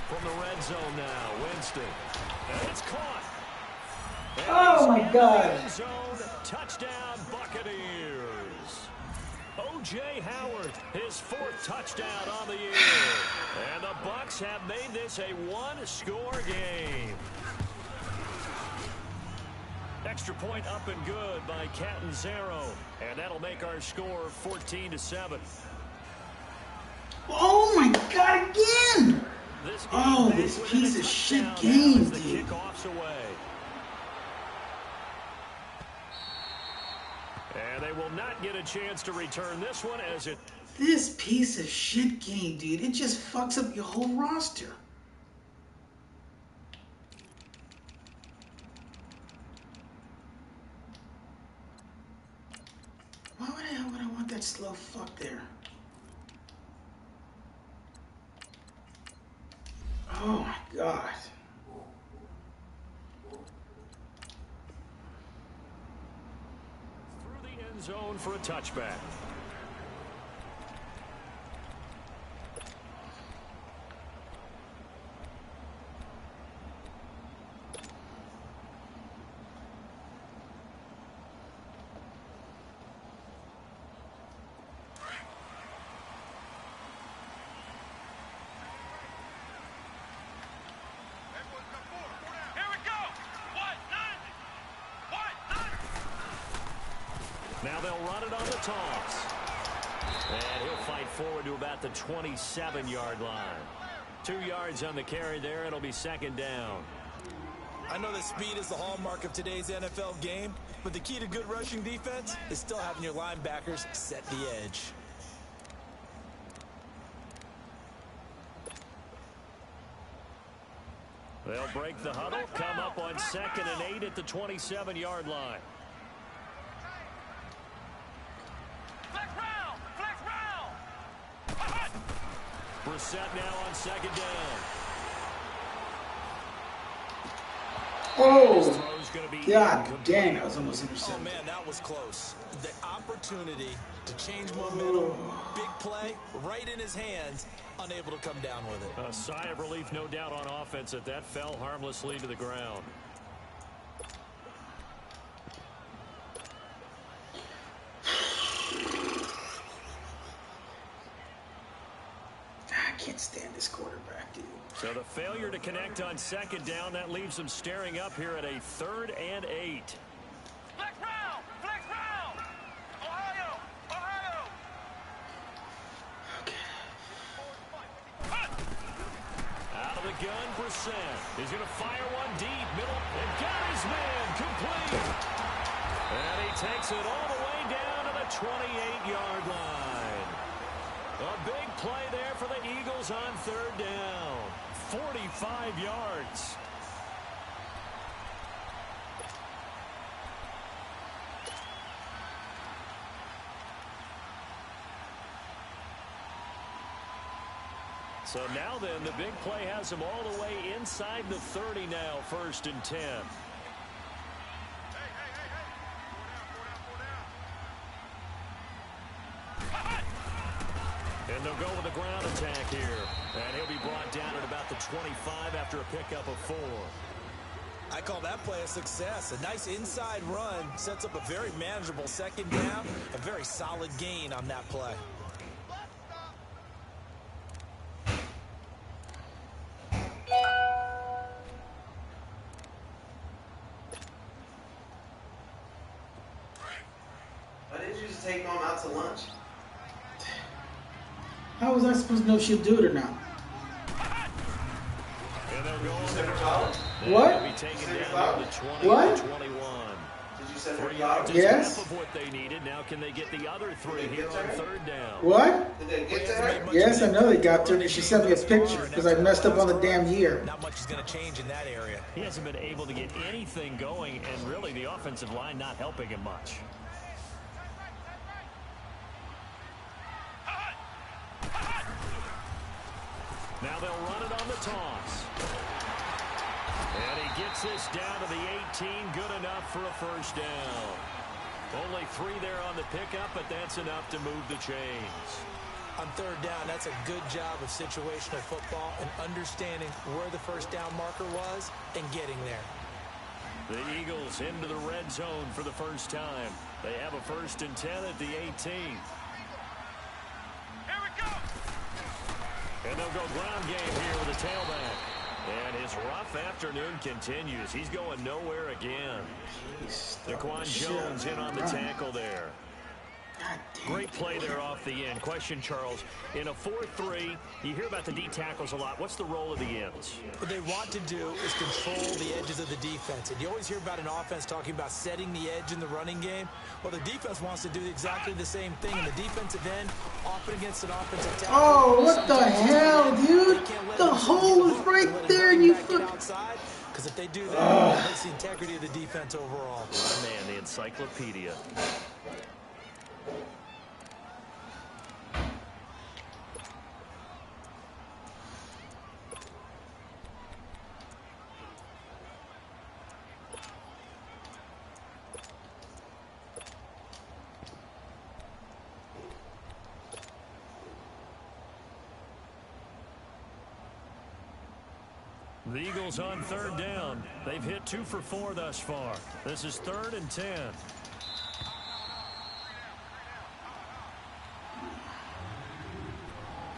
A: From the red zone now, Winston. And it's caught. And
C: Oh my God.
A: End zone, touchdown Buccaneers. O.J. Howard, his 4th touchdown on the year. And the Bucs have made this a one-score game. Extra point up and good by Catanzaro. And that'll make our score 14-7.
C: Oh my God, again! This piece of shit game, dude.
A: Kickoffs away. And they will not get a chance to return this one as it...
C: This piece of shit game, dude. It just fucks up your whole roster. Why the hell would I want that slow fuck there? Oh my God.
A: Through the end zone for a touchback. Now they'll run it on the toss. And he'll fight forward to about the 27-yard line. 2 yards on the carry there. It'll be second down.
B: I know that speed is the hallmark of today's NFL game, but the key to good rushing defense is still having your linebackers set the edge.
A: They'll break the huddle, come up on 2nd and 8 at the 27-yard line. Brissett now on 2nd down.
C: Oh, God dang, that was almost intercepted.
B: Oh, man, that was close. The opportunity to change momentum, big play, right in his hands, unable to come down with it.
A: A sigh of relief, no doubt, on offense that fell harmlessly to the ground.
C: I can't stand this quarterback, dude.
A: So the failure to connect on 2nd down, that leaves them staring up here at a 3rd and 8.
D: Flex round! Flex round! Ohio! Ohio!
C: Okay.
A: Out of the gun, Brissett. He's going to fire one deep, middle, and got his man complete. And he takes it all the way down to the 28-yard line. A big play there for the Eagles on 3rd down. 45 yards. So now then, the big play has him all the way inside the 30 now, 1st and 10. And they'll go with a ground attack here. And he'll be brought down at about the 25 after a pickup of 4.
B: I call that play a success. A nice inside run sets up a very manageable 2nd down. A very solid gain on that play.
E: Why didn't you just take Mom out to lunch?
C: How was I supposed to know if she'll do it or not?
A: And they'll go on
E: Send
A: the
E: her flowers?
C: What?
A: They'll be taken down to the 20
C: What?
A: to 21.
E: Did you send her
A: 3
E: flowers?
A: yards is
C: Yes.
A: half of what they needed. Now can they get the other 3
E: Did they
A: here
E: get
A: on
E: to her?
A: 3rd down?
C: What?
E: Did they get to her?
C: Yes, I know they got to her, and she sent me a picture because I messed up on the damn year.
B: Not much is going to change in that area.
A: He hasn't been able to get anything going, and really the offensive line not helping him much. Now they'll run it on the toss. And he gets this down to the 18. Good enough for a first down. Only 3 there on the pickup, but that's enough to move the chains.
B: On third down, that's a good job of situational football and understanding where the first down marker was and getting there.
A: The Eagles into the red zone for the first time. They have a 1st and 10 at the 18.
D: Here we go.
A: And they'll go ground game here with a tailback. And his rough afternoon continues. He's going nowhere again. Daquan Jones in on the tackle there. Great play there off the end. Question, Charles, in a 4-3, you hear about the D tackles a lot. What's the role of the ends?
B: What they want to do is control the edges of the defense. And you always hear about an offense talking about setting the edge in the running game. Well, the defense wants to do exactly the same thing. In the defensive end, often against an offensive tackle.
C: Oh, what the hell, dude? The hole is right there, and you
B: outside. Because if they do that, it makes the integrity of the defense overall.
A: My man, the encyclopedia. The Eagles on third down. They've hit 2 for 4 thus far. This is 3rd and 10.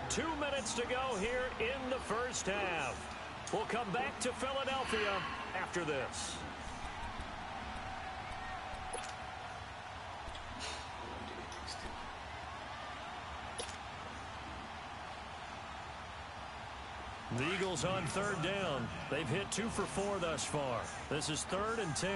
A: Two minutes to go here in the first half. We'll come back to Philadelphia after this. The Eagles on third down. They've hit 2 for 4 thus far. This is 3rd and 10.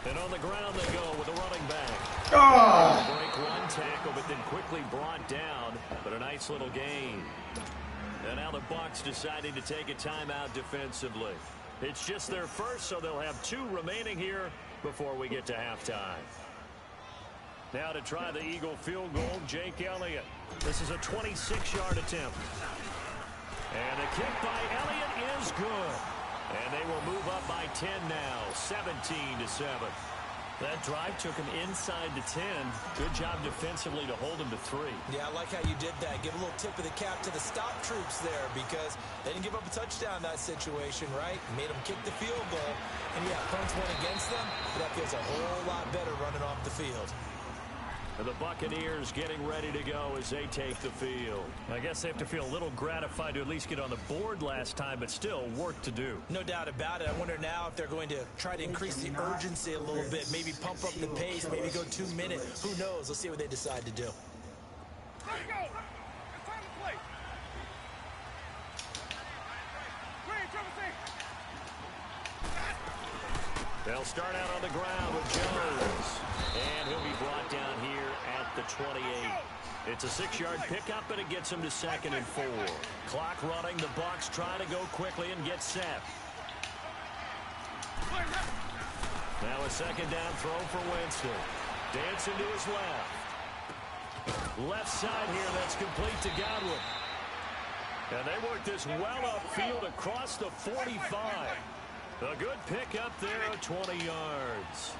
A: And on the ground they go with a running back. Break one tackle, but then quickly brought down. But a nice little gain. And now the Bucs deciding to take a timeout defensively. It's just their first, so they'll have 2 remaining here before we get to halftime. Now to try the Eagle field goal, Jake Elliott. This is a 26-yard attempt. And the kick by Elliott is good. And they will move up by 10 now, 17-7. That drive took him inside the 10. Good job defensively to hold him to 3.
B: Yeah, I like how you did that. Give a little tip of the cap to the stop troops there because they didn't give up a touchdown in that situation, right? Made them kick the field goal. And, yeah, points went against them, but that feels a whole lot better running off the field.
A: The Buccaneers getting ready to go as they take the field. I guess they have to feel a little gratified to at least get on the board last time, but still work to do.
B: No doubt about it. I wonder now if they're going to try to increase the urgency a little bit, maybe pump up the pace, maybe go 2 minutes. Who knows? Let's see what they decide to do.
D: Let's go. It's time to play. Green,
A: They'll start out on the ground with Jones. And he'll be brought down here at the 28. It's a 6-yard pickup, and it gets him to 2nd and 4. Clock running. The Bucs try to go quickly and get set. Now a 2nd down throw for Winston. Dancing to his left. Left side here, that's complete to Godwin. And they work this well upfield across the 45. A good pickup there of 20 yards.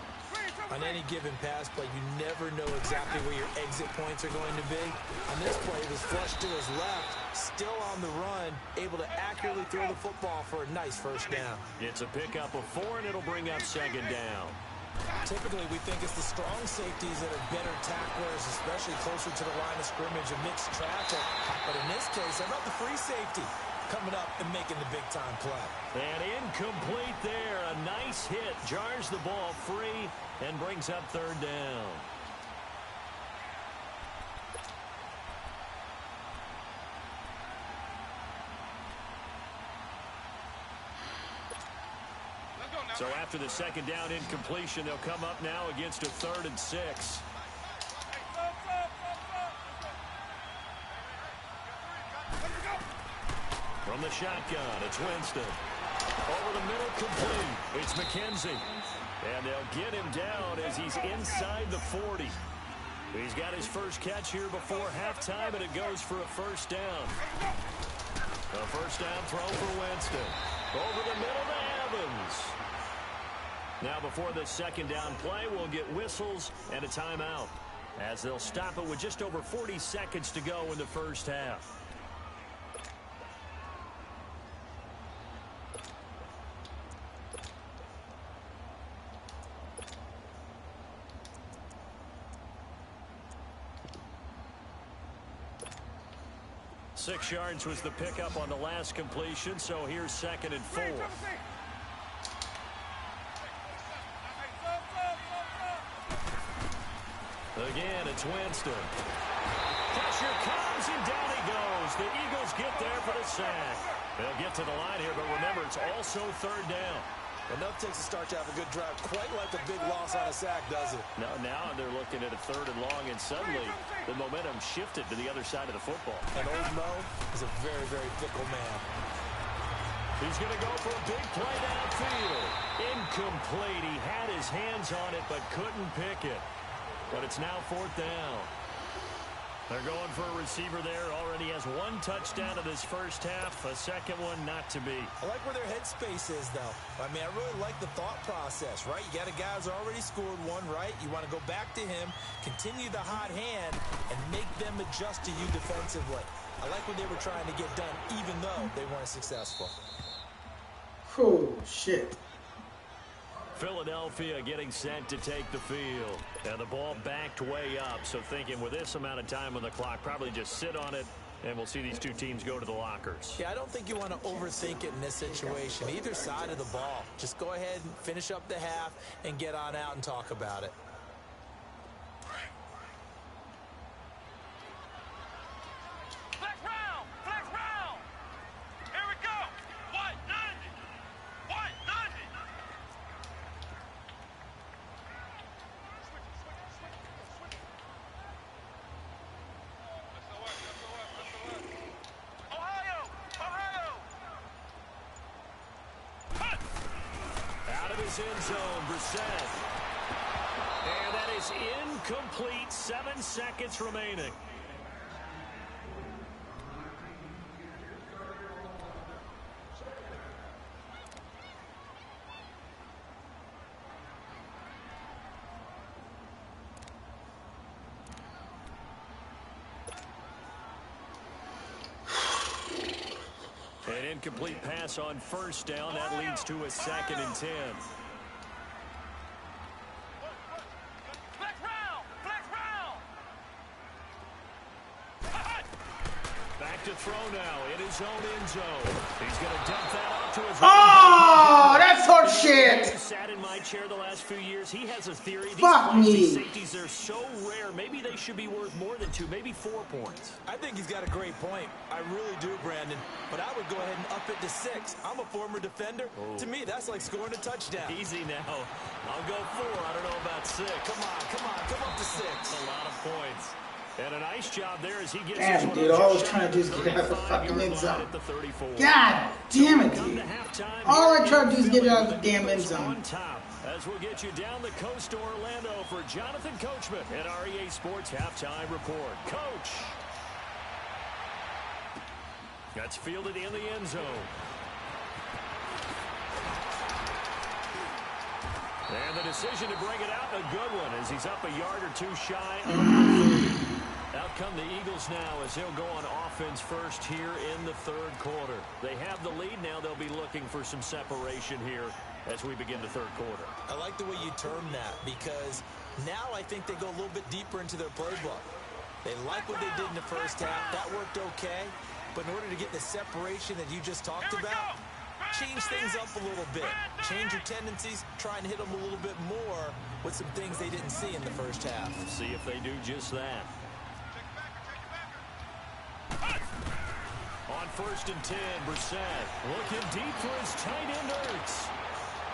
B: On any given pass play, you never know exactly where your exit points are going to be. On this play, it was flushed to his left, still on the run, able to accurately throw the football for a nice first down.
A: It's a pickup of 4, and it'll bring up 2nd down.
B: Typically, we think it's the strong safeties that are better tacklers, especially closer to the line of scrimmage and mixed traffic. But in this case, how about the free safety coming up and making the big-time play?
A: And incomplete there. A nice hit. Jars the ball free and brings up 3rd down. So after the 2nd down incompletion, they'll come up now against a 3rd and 6. From the shotgun, it's Winston. Over the middle, complete. It's McKenzie. And they'll get him down as he's inside the 40. He's got his first catch here before halftime, and it goes for a first down. A first down throw for Winston. Over the middle to Evans. Now before this second down play, we'll get whistles and a timeout, as they'll stop it with just over 40 seconds to go in the first half. Six yards was the pickup on the last completion, so here's 2nd and 4. Again, it's Winston. Pressure comes, and down he goes. The Eagles get there for the sack. They'll get to the line here, but remember, it's also 3rd down.
B: Enough takes a start to have a good drive. Quite like a big loss on a sack, does it?
A: Now they're looking at a 3rd and long, and suddenly the momentum shifted to the other side of the football.
B: And old Mo is a very, very fickle man.
A: He's going to go for a big play downfield. Incomplete. He had his hands on it, but couldn't pick it. But it's now 4th down. They're going for a receiver there. Already has 1 touchdown in this first half. A second one not to be.
B: I like where their headspace is, though. I mean, I really like the thought process, right? You got a guy who's already scored 1, right? You want to go back to him, continue the hot hand, and make them adjust to you defensively. I like what they were trying to get done, even though they weren't successful.
C: Oh, shit.
A: Philadelphia getting set to take the field. And the ball backed way up, so thinking with this amount of time on the clock, probably just sit on it, and we'll see these two teams go to the lockers.
B: Yeah, I don't think you want to overthink it in this situation. Either side of the ball. Just go ahead and finish up the half and get on out and talk about it.
D: Flex round! Flex round! Here we go! White 90! White 90! Ohio! Ohio!
A: Out of his end zone, Brissett. And that is incomplete. 7 seconds remaining. An incomplete pass on first down. That leads to a 2nd and 10.
D: Flex round! Flex round!
A: Back to throw now in his own end zone. He's going to dump that off to his
C: Oh, that's horse shit.
A: He sat in my chair the last few years. He has a theory.
C: Fuck
A: These
C: me.
A: safeties are so rare. Maybe they should be worth more than 2, maybe 4 points.
B: I think he's got a great point. I really do, Brandon. But I would go ahead and up it to 6. I'm a former defender.
A: Oh.
B: To me, that's like scoring a touchdown.
A: Easy now. I'll go 4. I don't know about 6.
B: Come up to 6.
A: A lot of points. And a nice job there as he gets
C: Damn,
A: his
C: dude, all I was trying to do is get out of the fucking end zone.
A: at the 34.
C: God damn it,
A: Come
C: dude.
A: to halftime.
C: All I tried to do is get out of the damn end zone.
A: On top, as we'll get you down the coast to Orlando for Jonathan Coachman at REA Sports Halftime Report. Coach. That's fielded in the end zone. And the decision to bring it out, a good one, as he's up a yard or 2 shy of the 30. Out come the Eagles now as he'll go on offense first here in the 3rd quarter. They have the lead now. They'll be looking for some separation here as we begin the 3rd quarter.
B: I like the way you term that, because now I think they go a little bit deeper into their playbook. They like what they did in the first half. That worked okay. But in order to get the separation that you just talked about, change things up a little bit. Change your tendencies. Try and hit them a little bit more with some things they didn't see in the first half.
A: Let's see if they do just that. On 1st and 10, Brissett looking deep for his tight end Ertz.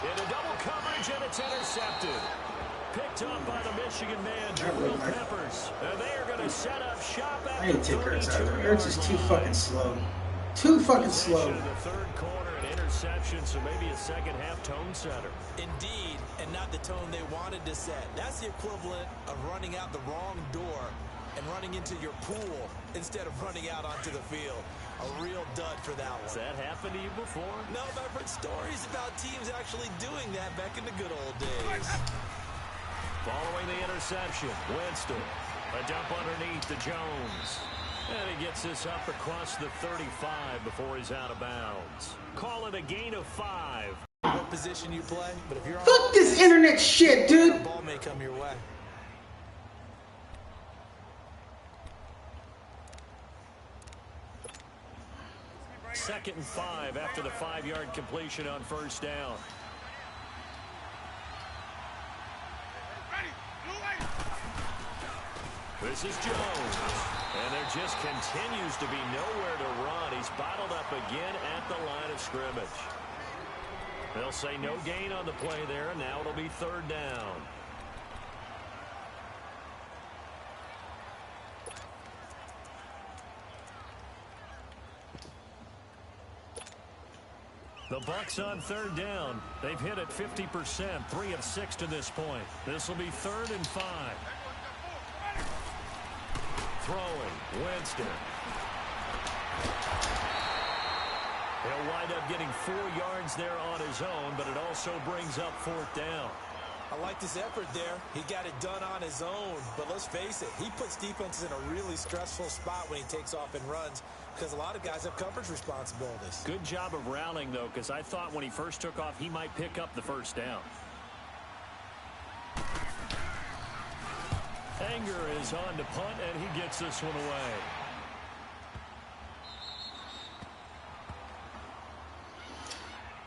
A: In a double coverage, and it's intercepted. Picked up by the Michigan man, Jabril Peppers. And they are going to set up shop at
C: I need to take
A: the
C: Ertz out of there.
A: 32-yard
C: Ertz is too
A: line.
C: fucking slow. Too fucking slow.
A: The 3rd quarter an interception, so maybe a second-half tone setter.
B: Indeed, and not the tone they wanted to set. That's the equivalent of running out the wrong door and running into your pool instead of running out onto the field. A real dud for that one.
A: Has that happened to you before?
B: No, but I've heard stories about teams actually doing that back in the good old days.
A: Following the interception, Winston. A dump underneath to Jones. And he gets this up across the 35 before he's out of bounds. Call it a gain of 5.
B: What position you play, but if you're on
C: Fuck this internet shit, dude.
B: the ball may come your way.
A: Second and 5 after the 5-yard completion on first down. This is Jones. And there just continues to be nowhere to run. He's bottled up again at the line of scrimmage. They'll say no gain on the play there. Now it'll be third down. The Bucs on third down. They've hit it 50%, 3 of 6 to this point. This will be 3rd and 5. Throwing, Winston. He'll wind up getting 4 yards there on his own, but it also brings up 4th down.
B: I like this effort there. He got it done on his own, but let's face it, he puts defenses in a really stressful spot when he takes off and runs because a lot of guys have coverage responsibilities.
A: Good job of rallying, though, because I thought when he first took off, he might pick up the first down. Anger is on to punt, and he gets this one away.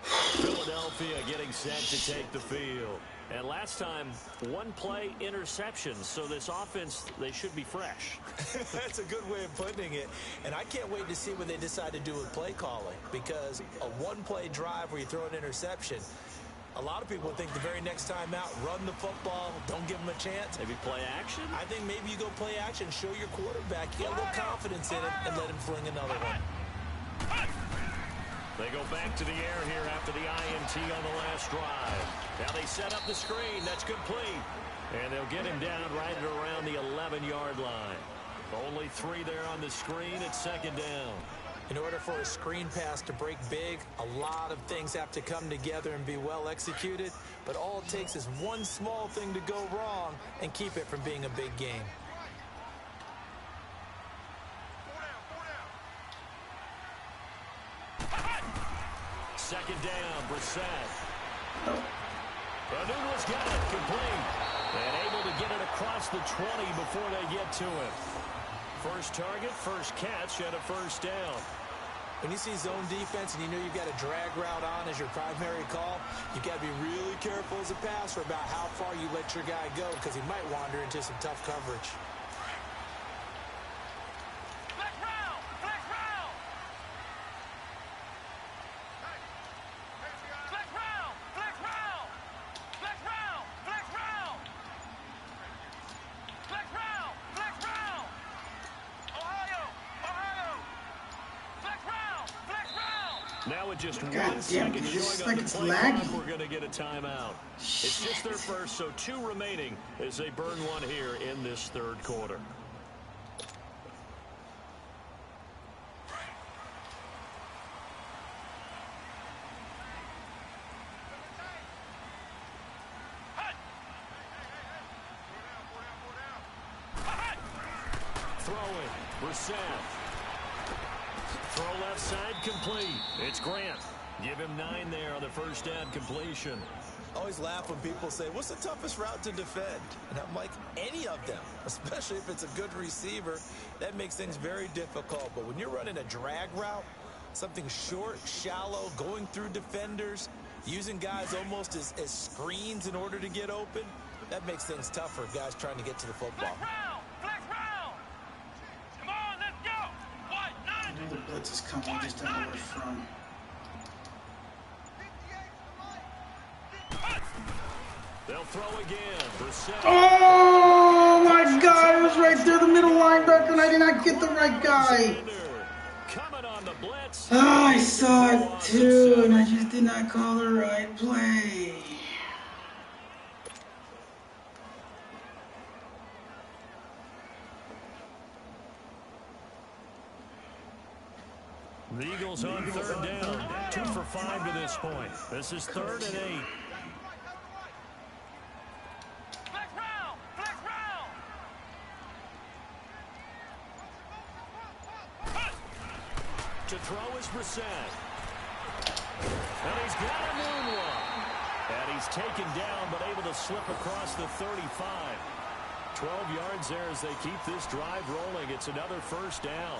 A: Philadelphia getting set to take the field. And last time, 1-play interception, so this offense, they should be fresh.
B: That's a good way of putting it. And I can't wait to see what they decide to do with play calling, because a 1-play drive where you throw an interception, a lot of people think the very next time out, run the football, don't give them a chance.
A: Maybe play action?
B: I think maybe you go play action, show your quarterback, get a little confidence in it, and let him fling another one.
A: They go back to the air here after the INT on the last drive. Now they set up the screen. That's complete. And they'll get him down right at around the 11-yard line. Only 3 there on the screen at 2nd down.
B: In order for a screen pass to break big, a lot of things have to come together and be well executed. But all it takes is one small thing to go wrong and keep it from being a big game.
A: Second down, Brissett. Anuno's got it complete. And able to get it across the 20 before they get to it. First target, first catch, and a first down.
B: When you see zone defense and you know you've got a drag route on as your primary call, you've got to be really careful as a passer about how far you let your guy go because he might wander into some tough coverage.
A: Now with just
C: God
A: 1
C: damn,
A: second
C: dude, this
A: showing
C: is
A: on
C: like
A: the
C: it's
A: play clock,
C: laggy.
A: we're going to get a timeout. It's just their first, so 2 remaining as they burn one here in this 3rd quarter. Throwing, Brissett. Throw left side complete. It's Grant. Give him 9 there on the first down completion.
B: I always laugh when people say, what's the toughest route to defend? And I'm like, any of them, especially if it's a good receiver. That makes things very difficult. But when you're running a drag route, something short, shallow, going through defenders, using guys almost as screens in order to get open, that makes things tough for guys trying to get to the football.
C: I know the blitz is coming, I just don't know where from.
A: They'll throw again. Brissett.
C: Oh my God! It was right there, the middle linebacker, and I did not get the right guy.
A: Coming on the blitz. minutes.
C: Oh, I saw it too, and I just did not call the right play.
A: The Eagles on third down. 2 for 5 to this point. This is 3rd and 8.
D: Flex round! Flex round!
A: To throw is Brissett. And he's got a moonwalk. And he's taken down, but able to slip across the 35. 12 yards there as they keep this drive rolling. It's another first down.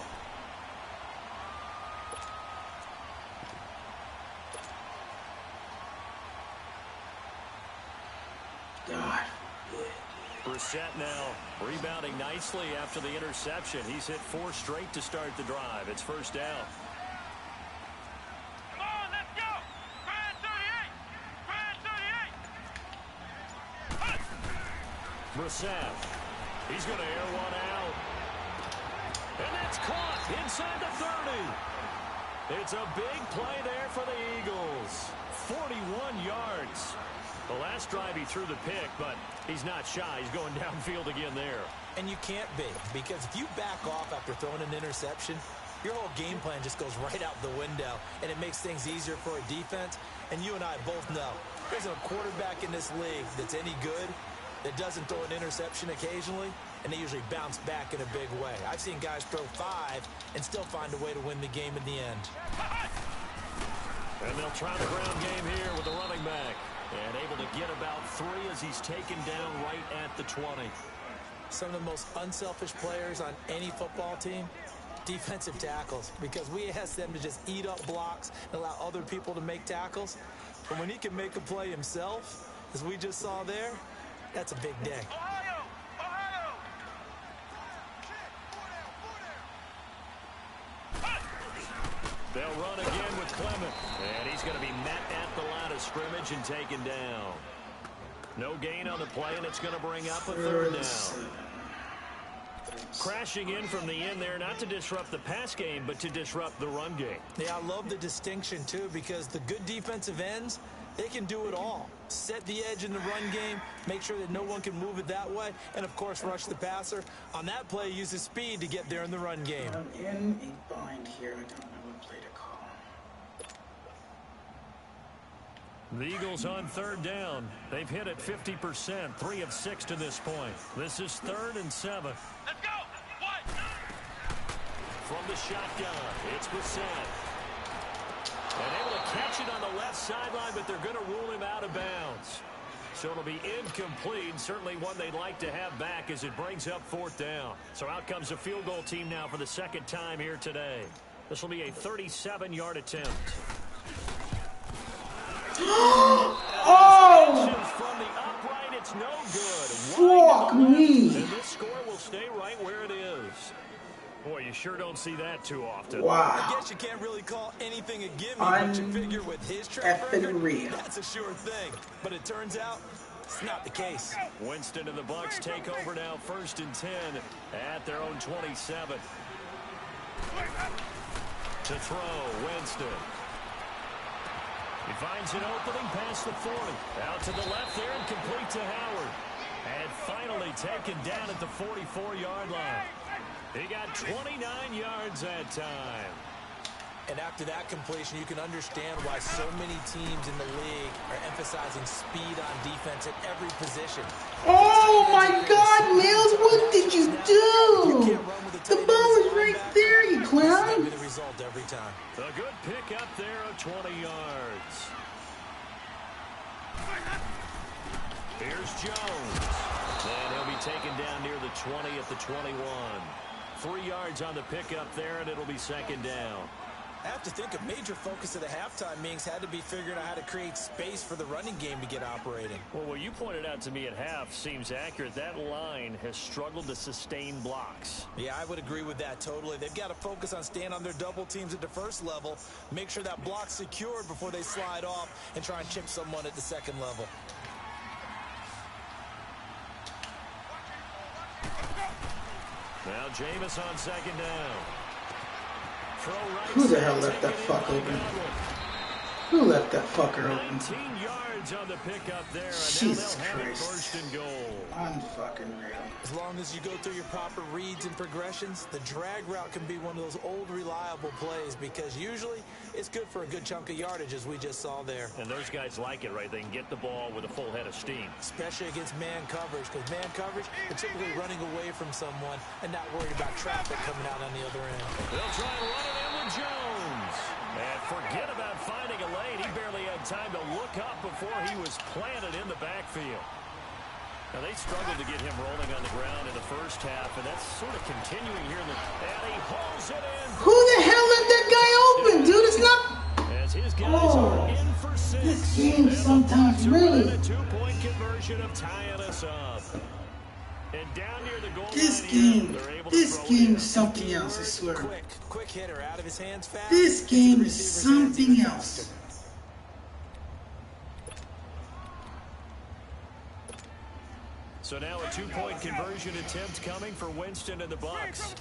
C: God.
A: Brissett now rebounding nicely after the interception. He's hit 4 straight to start the drive. It's first down.
D: Come on, let's go! Grand 38! Grand 38!
A: Brissett. He's going to air one out. And that's caught inside the 30. It's a big play there for the Eagles. 41 yards. The last drive he threw the pick, but he's not shy. He's going downfield again there.
B: And you can't be, because if you back off after throwing an interception, your whole game plan just goes right out the window, and it makes things easier for a defense. And you and I both know there isn't a quarterback in this league that's any good that doesn't throw an interception occasionally, and they usually bounce back in a big way. I've seen guys throw 5 and still find a way to win the game in the end.
A: And they'll try the ground game here with the running back. And able to get about 3 as he's taken down right at the 20.
B: Some of the most unselfish players on any football team, defensive tackles, because we ask them to just eat up blocks and allow other people to make tackles. But when he can make a play himself, as we just saw there, that's a big day.
D: Ohio! Ohio!
A: They'll run again with Clement. And he's going to be met at the line of scrimmage and taken down. No gain on the play, and it's going to bring up a 3rd down. Crashing in from the end there, not to disrupt the pass game, but to disrupt the run game.
B: Yeah, I love the distinction, too, because the good defensive ends, they can do it all. Set the edge in the run game, make sure that no one can move it that way, and, of course, rush the passer. On that play, use his speed to get there in the run game.
C: I'm in a bind here. I don't know what play to call.
A: The Eagles on 3rd down. They've hit it 50%, 3 of 6 to this point. This is 3rd and 7.
D: Let's go! What?
A: From the shotgun, it's Brissett. And able to catch it on the left sideline, but they're going to rule him out of bounds. So it'll be incomplete, certainly one they'd like to have back as it brings up 4th down. So out comes a field goal team now for the 2nd time here today. This will be a 37-yard attempt.
C: Oh!
A: From the upright, it's no good.
C: Fuck me.
A: And this score will stay right where it is. Boy, you sure don't see that too often.
B: I
C: Wow.
B: guess you can't really call anything a gimme, but you figure with his track record,
C: Real.
B: that's a sure thing. But it turns out it's not the case.
A: Winston and the Bucs take over now, 1st and 10 at their own 27. To throw, Winston. He finds an opening past the 40. Out to the left there and complete to Howard. And finally taken down at the 44-yard line. He got 29 yards that time.
B: And after that completion, you can understand why so many teams in the league are emphasizing speed on defense at every position.
C: Oh my God, Mills, what did you do? The ball was right there, you clown.
B: The result every time.
A: A good pick up there of 20 yards. Here's Jones. And he'll be taken down near the 20 at the 21. 3 yards on the pickup there, and it'll be 2nd down.
B: I have to think a major focus of the halftime meetings had to be figuring out how to create space for the running game to get operating.
A: Well, what you pointed out to me at half seems accurate. That line has struggled to sustain blocks.
B: Yeah, I would agree with that totally. They've got to focus on staying on their double teams at the 1st level, make sure that block's secured before they slide off, and try and chip someone at the 2nd level.
A: Now Jameis on 2nd down. Throw right
C: Who the hell
A: side,
C: left that
A: taken
C: fuck
A: in by
C: open?
A: Godwin.
C: Who left that fucker open?
A: 19 yards on the pickup there, and
C: Jesus
A: now they'll have it
C: Christ.
A: first and goal.
C: Unfucking real.
B: As long as you go through your proper reads and progressions, the drag route can be one of those old reliable plays because usually it's good for a good chunk of yardage as we just saw there.
A: And those guys like it, right? They can get the ball with a full head of steam.
B: Especially against man coverage, because man coverage, they're typically running away from someone and not worried about traffic coming out on the other end.
A: They'll try and run it in with Jones. And forget about finding a lane. He barely had time to look up before he was planted in the backfield. Now, they struggled to get him rolling on the ground in the first half, and that's sort of continuing here. And he hauls it in.
C: Who the hell let that guy open, dude? It's not...
A: As his guys are in for 6.
C: This game sometimes really...
A: A 2-point conversion of tying us up. And down near the goal
C: This
A: line
C: game...
A: here, they're able to
C: This
A: throw it
C: game
A: in.
C: is something else, I swear.
B: Quick hitter out of his hands fast.
C: This game is something else.
A: So now a 2-point conversion attempt coming for Winston and the Bucs.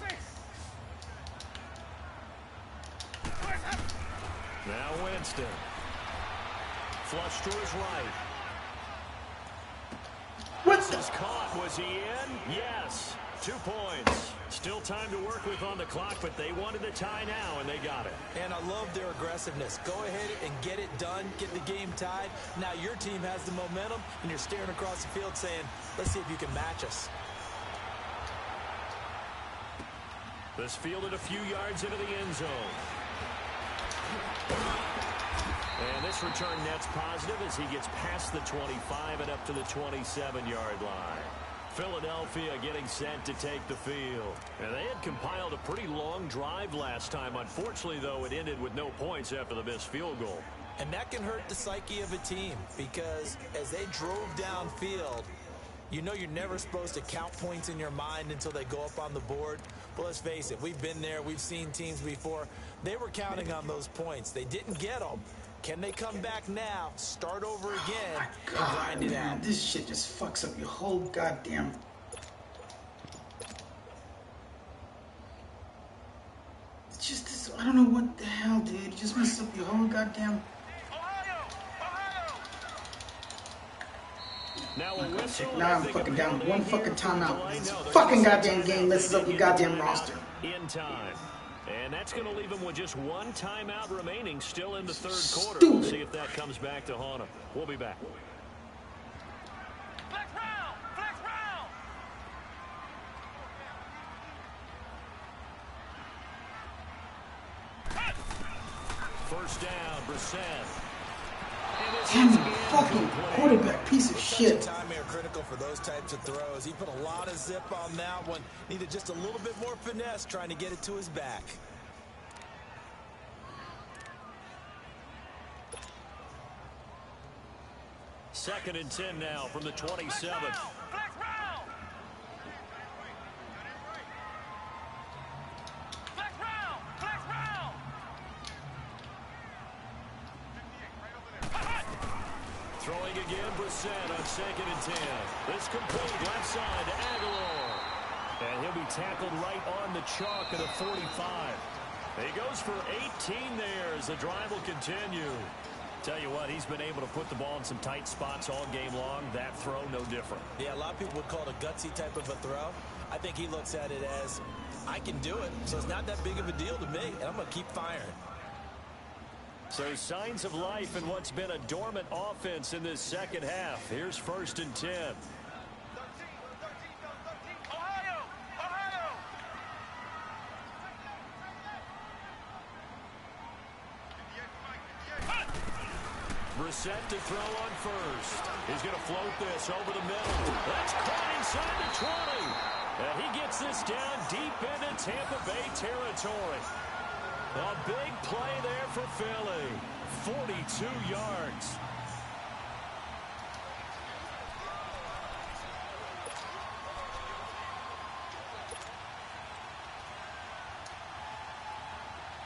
A: Now Winston. Flush to his right.
C: What
A: This
C: the...
A: is caught. Was he in? Yes. 2 points. Still time to work with on the clock, but they wanted the tie now, and they got it.
B: And I love their aggressiveness. Go ahead and get it done. Get the game tied. Now your team has the momentum, and you're staring across the field saying, let's see if you can match us.
A: This fielded a few yards into the end zone. And this return net's positive as he gets past the 25 and up to the 27-yard line. Philadelphia getting set to take the field. And they had compiled a pretty long drive last time. Unfortunately, though, it ended with no points after the missed field goal.
B: And that can hurt the psyche of a team because as they drove downfield, you know you're never supposed to count points in your mind until they go up on the board. But let's face it, we've been there. We've seen teams before. They were counting on those points. They didn't get them. Can they come back now, start over again, and grind it out?
C: This shit just fucks up your whole goddamn... It's just this... I don't know what the hell, dude. You just messed up your whole goddamn...
A: Now a whistle.
C: Now I'm fucking down one fucking timeout. This fucking goddamn game messes up your goddamn roster.
A: In time. And that's going to leave him with just one timeout remaining still in the third quarter.
C: Stupid.
A: We'll see if that comes back to haunt him. We'll be back.
D: Flex round! Flex round!
A: First down, Brissett.
C: Damn you fucking quarterback, piece of shit.
B: Time here critical for those types of throws. He put a lot of zip on that one. Needed just a little bit more finesse trying to get it to his back.
A: Second and 10 now from the 27.
D: Flex round! Flex round! Flex round!
A: Throwing again, Brissett on second and 10. This complete left side to Aguilar. And he'll be tackled right on the chalk at a 45. He goes for 18 there as the drive will continue. Tell you what, he's been able to put the ball in some tight spots all game long. That throw, no different.
B: Yeah, a lot of people would call it a gutsy type of a throw. I think he looks at it as, I can do it, so it's not that big of a deal to me, and I'm going to keep firing.
A: So signs of life in what's been a dormant offense in this second half. Here's first and 10.
D: Ohio! Ohio!
A: Brissett to throw on first. He's going to float this over the middle. That's caught inside the 20. And he gets this down deep into Tampa Bay territory. A big play there for Philly. 42 yards.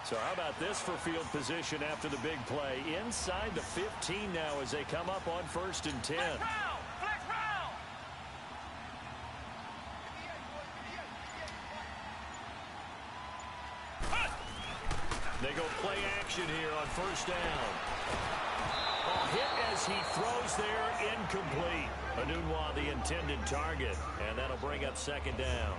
A: So how about this for field position after the big play? Inside the 15 now as they come up on first and 10.
D: Flex round! Flex round!
A: They go play action here on first down. Hit as he throws there, incomplete. Anunwa, the intended target, and that'll bring up second down.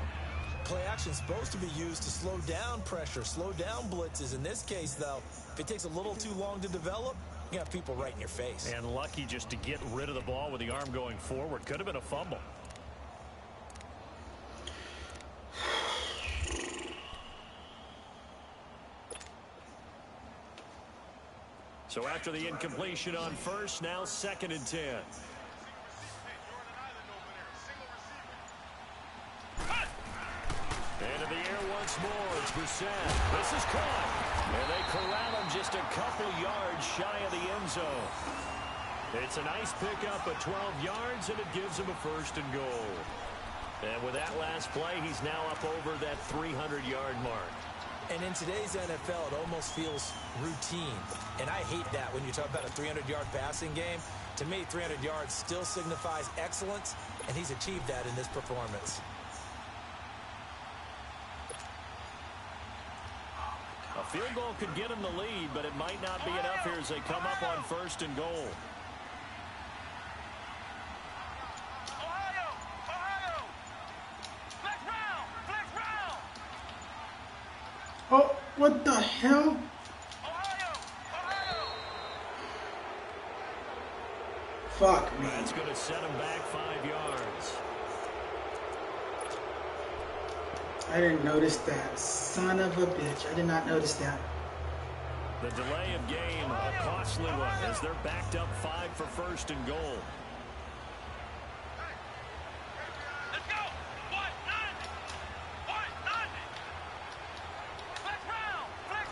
B: Play action is supposed to be used to slow down pressure, slow down blitzes. In this case, though, if it takes a little too long to develop, you got people right in your face.
A: And lucky just to get rid of the ball with the arm going forward. Could have been a fumble. So after the incompletion on first, now 2nd and 10. Into the air once more. It's Brissett. This is caught. And they corral him just a couple yards shy of the end zone. It's a nice pickup at 12 yards, and it gives him a 1st and goal. And with that last play, he's now up over that 300-yard mark.
B: And in today's NFL, it almost feels routine. And I hate that when you talk about a 300-yard passing game. To me, 300 yards still signifies excellence, and he's achieved that in this performance.
A: A field goal could get him the lead, but it might not be enough here as they come up on 1st and goal.
C: Oh, what the hell? Fuck me.
A: That's going to set him back 5 yards.
C: I didn't notice that. Son of a bitch. I did not notice that.
A: The delay of game, a costly one, as they're backed up 5 for 1st and goal.
D: Let's go! What? None! What? None! Flex round! Flex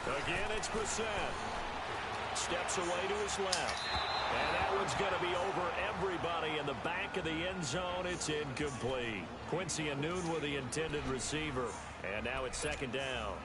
D: round!
A: Again, it's Brissett. Steps away to his left. And that one's going to be over everybody in the back of the end zone. It's incomplete. Quincy Anunwa, the intended receiver. And now it's 2nd down.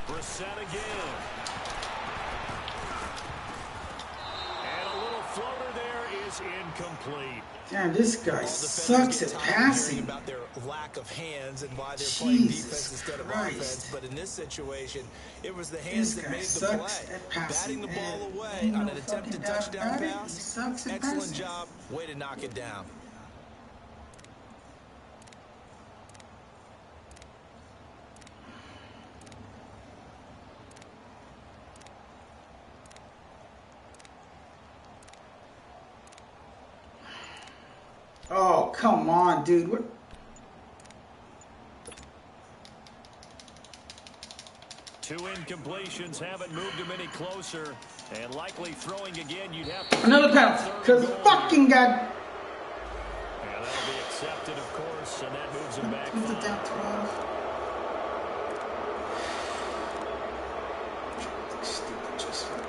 A: Brissett again. And a little floater there is incomplete.
C: Damn, this guy sucks at passing.
B: About their lack of hands and why they're playing defense
C: Jesus
B: instead of
C: Christ.
B: offense. But in this situation, it was the hands
C: This
B: that
C: guy
B: made the
C: sucks
B: play.
C: at passing.
B: Batting the ball
C: and
B: away
C: ain't
B: on
C: no
B: an attempted
C: fucking doubt
B: touchdown
C: about it. He
B: pass.
C: sucks at
B: Excellent
C: passing.
B: job. Way to knock it down.
C: Oh, come on, dude. What?
A: Two incompletions haven't moved him any closer. And likely throwing again, you'd have to...
C: Another penalty. Because fucking God.
A: And that'll be accepted, of course, and that moves him back 5.
C: 12. Stupid, just fucking...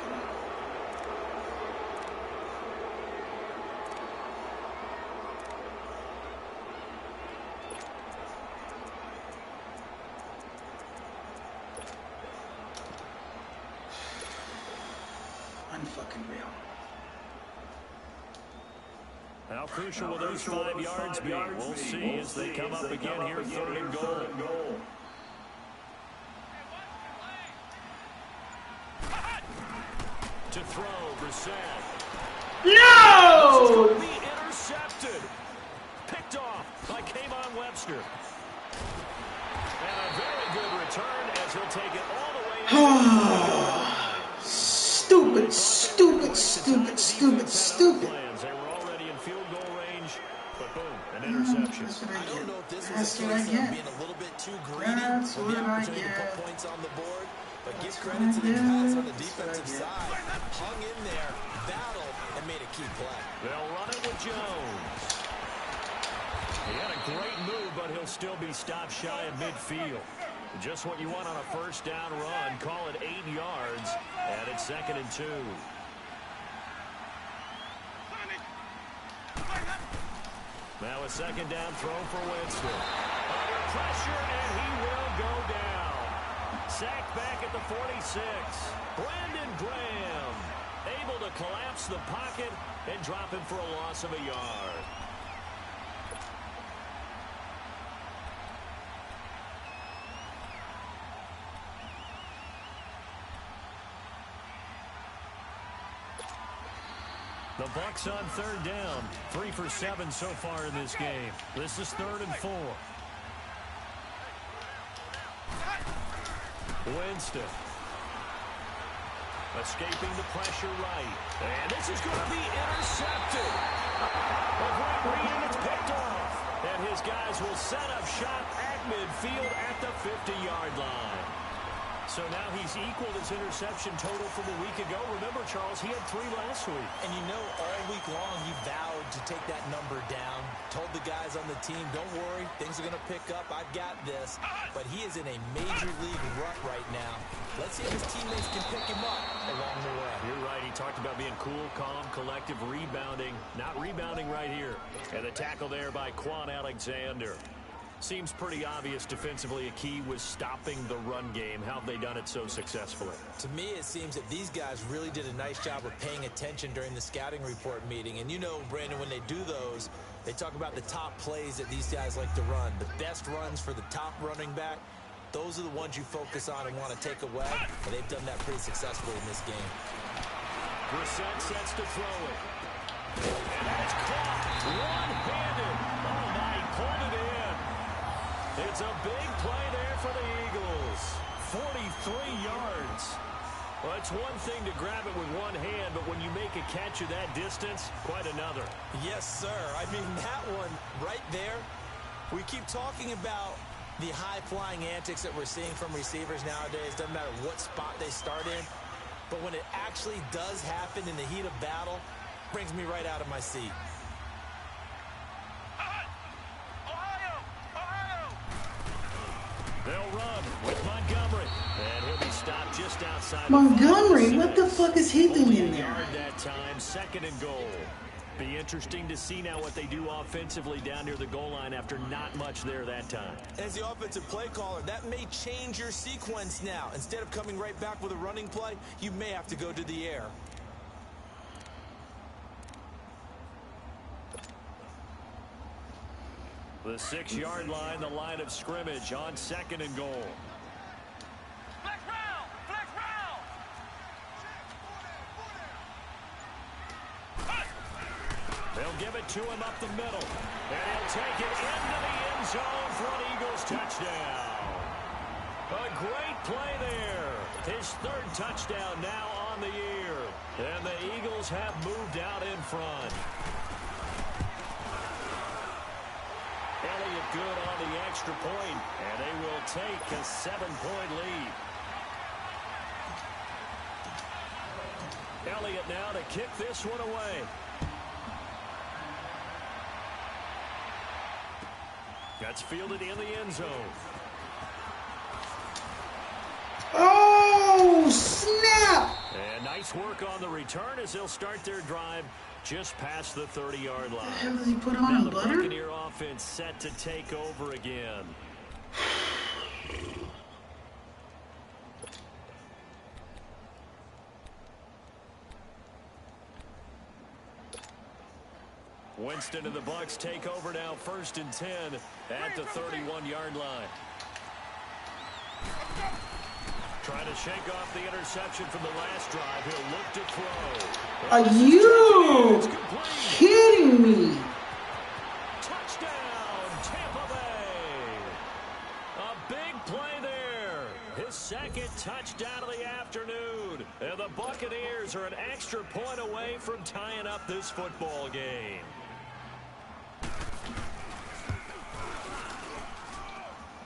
C: Unfucking real.
A: How crucial will those 5 yards be? We'll see as they come up again here, 3rd and goal. To throw, Brissett.
C: No!
A: This is going to be intercepted. Picked off by Kayvon Webster. And a very good return as he'll take it all the way.
C: Stupid, stupid, stupid, stupid, stupid.
A: They were already in field goal range, but boom, an interception.
C: That's what I
B: I don't know if
C: get.
B: this
C: That's
B: was a
C: what I
B: case of
C: get.
B: being a little bit too greedy
C: That's
B: with
C: what
B: the
C: I
B: opportunity to
C: get.
B: put points on the board. But give
C: That's
B: credit
C: what
B: to
C: I
B: the guys
C: get.
B: on the
C: That's
B: defensive
C: what I get.
B: side. Hung in there, battled, and made a key play.
A: They'll run it with Jones. He had a great move, but he'll still be stopped shy of midfield. Just what you want on a first down run. Call it 8 yards, and it's 2nd and 2. Now a 2nd down throw for Winston. Under pressure, and he will go down. Sacked back at the 46. Brandon Graham able to collapse the pocket and drop him for a loss of a yard. The Bucs on 3rd down. 3 for 7 so far in this game. This is 3rd and 4. Winston. Escaping the pressure right. And this is going to be intercepted. A great read, and it's picked off. And his guys will set up shop at midfield at the 50-yard line. So now he's equaled his interception total from a week ago. Remember, Charles, he had 3 last week.
B: And you know, all week long he vowed to take that number down. Told the guys on the team, don't worry, things are going to pick up. I've got this. But he is in a major league rut right now. Let's see if his teammates can pick him up along the way.
A: You're right. He talked about being cool, calm, collective, rebounding. Not rebounding right here. And the tackle there by Quan Alexander. Seems pretty obvious defensively a key was stopping the run game. How have they done it so successfully?
B: To me, it seems that these guys really did a nice job of paying attention during the scouting report meeting. And you know, Brandon, when they do those, they talk about the top plays that these guys like to run. The best runs for the top running back, those are the ones you focus on and want to take away. And they've done that pretty successfully in this game.
A: Brissett sets to throw it. And that's caught one-handed. Oh, my, he pulled it in. It's a big play there for the Eagles. 43 yards. Well, it's one thing to grab it with one hand, but when you make a catch of that distance, quite another.
B: Yes, sir. I mean, that one right there, we keep talking about the high-flying antics that we're seeing from receivers nowadays. Doesn't matter what spot they start in. But when it actually does happen in the heat of battle, brings me right out of my seat.
A: They'll run with Montgomery. And he'll be stopped just outside.
C: Montgomery? What the fuck is he doing in there?
A: Yard that time, 2nd and goal. Be interesting to see now what they do offensively down near the goal line after not much there that time.
B: As the offensive play caller, that may change your sequence now. Instead of coming right back with a running play, you may have to go to the air.
A: The 6-yard line, the line of scrimmage on 2nd and goal.
D: Flex round! Flex round!
A: They'll give it to him up the middle. And he'll take it into the end zone for an Eagles touchdown. A great play there. His 3rd touchdown now on the year. And the Eagles have moved out in front. Elliott good on the extra point, and they will take a 7-point lead. Elliott now to kick this one away. That's fielded in the end zone.
C: Oh, snap!
A: And nice work on the return as they'll start their drive just past the 30-yard line.
C: What the hell does he put on
A: Now
C: him,
A: the
C: butter?
A: Buccaneer offense set to take over again. Winston and the Bucs take over now, 1st and 10 at the 31-yard line. Trying to shake off the interception from the last drive. He'll look to throw.
C: Are you kidding me?
A: Touchdown, Tampa Bay. A big play there. His 2nd touchdown of the afternoon. And the Buccaneers are an extra point away from tying up this football game.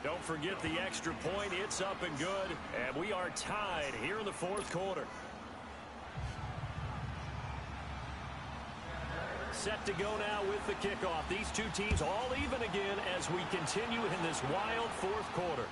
A: Don't forget the extra point. It's up and good. And we are tied here in the 4th quarter. Set to go now with the kickoff. These two teams all even again as we continue in this wild 4th quarter.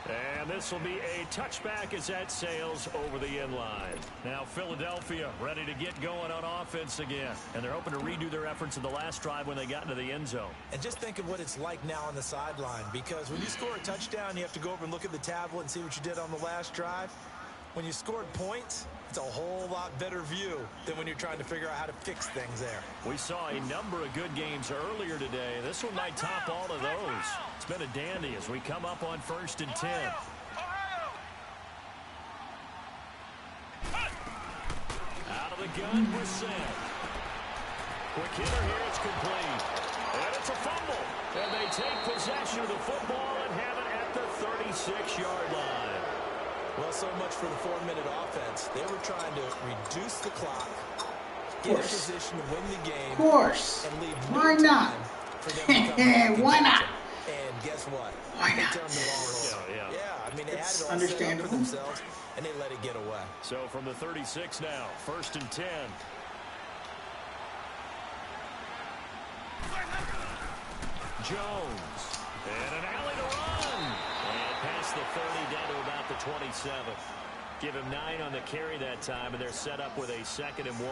A: And this will be a touchback as that sails over the end line. Now Philadelphia ready to get going on offense again. And they're hoping to redo their efforts in the last drive when they got into the end zone.
B: And just think of what it's like now on the sideline, because when you score a touchdown, you have to go over and look at the tablet and see what you did on the last drive. When you scored points, it's a whole lot better view than when you're trying to figure out how to fix things there.
A: We saw a number of good games earlier today. This one might top all of those. It's been a dandy as we come up on 1st and 10. Out of the gun, Brissett. Quick hitter here, it's complete. And it's a fumble. And they take possession of the football and have it at the 36-yard line.
B: Well, so much for the 4-minute offense. They were trying to reduce the clock, get in position to win the game,
C: Of course.
B: and leave
C: Why
B: no
C: not?
B: time for them to come
C: Why not?
B: And guess what?
C: Why
B: They
C: not?
B: turned the ball over.
A: Yeah.
B: I mean, they had
C: It's
B: it all set up
C: understandable.
B: for themselves, and they let it get away.
A: So from the 36 now, 1st and 10. Jones. And an alley to run. And past the 30 down to about the 27. Give him 9 on the carry that time, and they're set up with a 2nd and 1.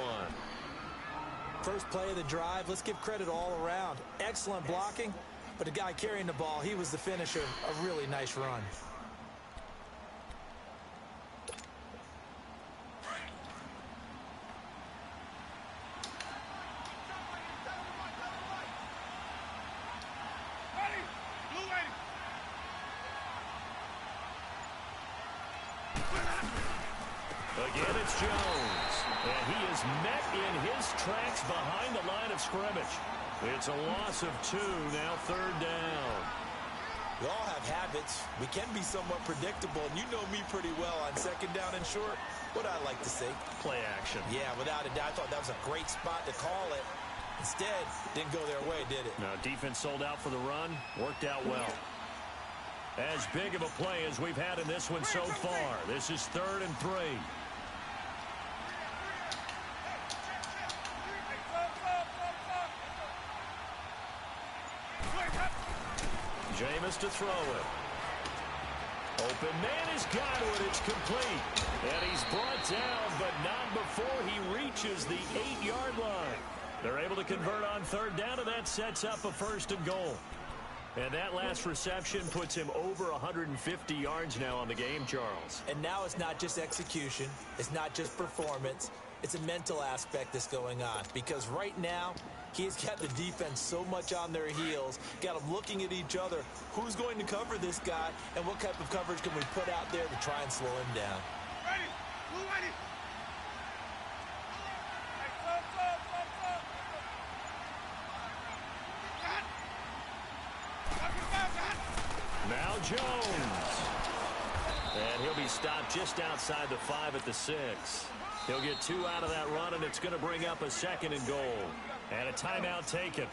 B: First play of the drive, let's give credit all around. Excellent blocking, but the guy carrying the ball, he was the finisher. A really nice run.
A: Again, it's Jones. And he is met in his tracks behind the line of scrimmage. It's a loss of 2, now 3rd down.
B: We all have habits. We can be somewhat predictable, and you know me pretty well on 2nd down and short. What I like to see.
A: Play action.
B: Yeah, without a doubt. I thought that was a great spot to call it. Instead, didn't go their way, did it?
A: No, defense sold out for the run. Worked out well. As big of a play as we've had in this one so far. This is 3rd and 3. Jameis to throw it. Open man has got it. It's complete. And he's brought down, but not before he reaches the 8-yard line. They're able to convert on 3rd down, and that sets up a 1st and goal. And that last reception puts him over 150 yards now on the game, Charles.
B: And now it's not just execution. It's not just performance. It's a mental aspect that's going on. Because right now, he's got the defense so much on their heels, got them looking at each other. Who's going to cover this guy, and what type of coverage can we put out there to try and slow him down?
D: Ready. Blue ready.
A: Now Jones. And he'll be stopped just outside the 5 at the 6. He'll get 2 out of that run, and it's going to bring up a 2nd and goal. And a timeout taken.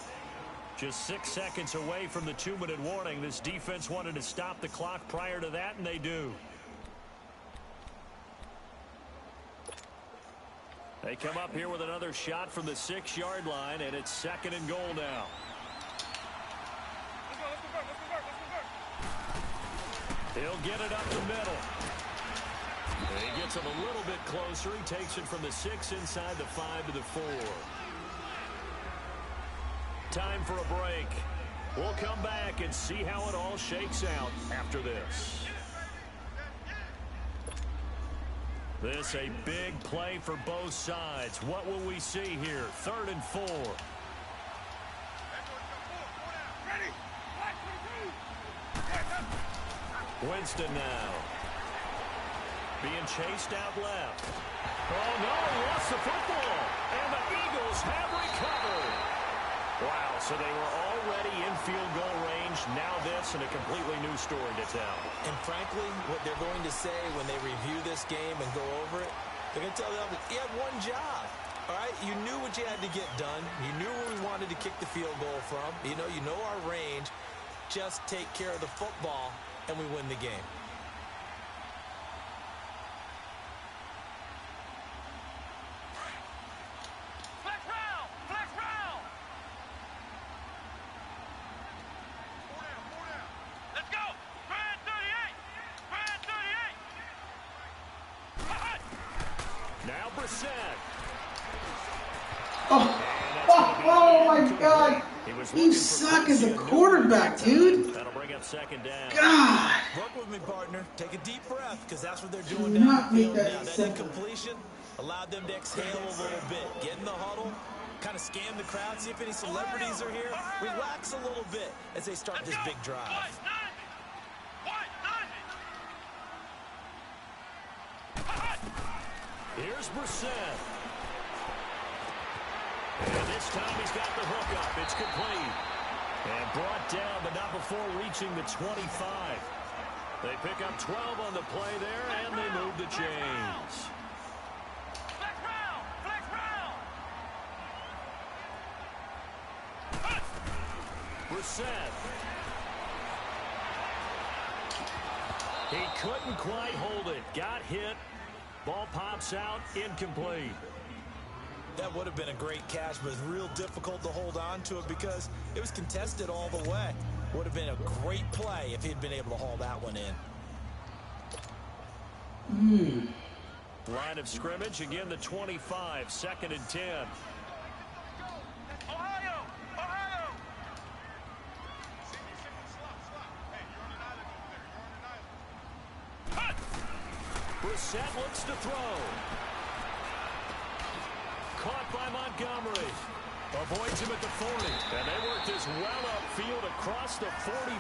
A: Just 6 seconds away from the 2-minute warning. This defense wanted to stop the clock prior to that, and they do. They come up here with another shot from the 6-yard line, and it's 2nd and goal now. He'll get it up the middle. And he gets him a little bit closer. He takes it from the 6 inside the 5 to the 4. Time for a break. We'll come back and see how it all shakes out after this. This a big play for both sides. What will we see here? 3rd and 4. Winston now. Being chased out left. Oh, no, he lost the football. And the Eagles have recovered. Wow, so they were already in field goal range. Now this and a completely new story to tell.
B: And frankly, what they're going to say when they review this game and go over it, they're going to tell them, you had one job. All right, you knew what you had to get done. You knew where we wanted to kick the field goal from. You know our range. Just take care of the football, and we win the game.
D: Flex round. Flex round. 4 down. 4 down. Let's go. Grand 38.
C: Oh my God. You suck as a quarterback, dude.
A: That'll bring up second down.
C: God.
B: Work with me, partner. Take a deep breath, because that's what they're
C: Do
B: doing
C: not
B: down the
C: make
B: field
C: that
B: now. That
C: simple.
B: incompletion allowed them to exhale a little bit. Get in the huddle, kind of scan the crowd, see if any celebrities are here. Relax a little bit as they start this big drive.
A: Here's Brissett. And this time he's got the hook up. It's complete. And brought down, but not before reaching the 25. They pick up 12 on the play there, and they move the chains.
D: Flex round! Flex round!
A: Brissett. He couldn't quite hold it. Got hit. Ball pops out. Incomplete.
B: That would have been a great catch, but it's real difficult to hold on to it because it was contested all the way. Would have been a great play if he'd been able to haul that one in.
A: Line of scrimmage, again the 25, 2nd and 10.
D: Ohio! Ohio!
A: Brissett looks to throw. Caught by Montgomery. Avoids him at the 40. And they work this well upfield across the 45.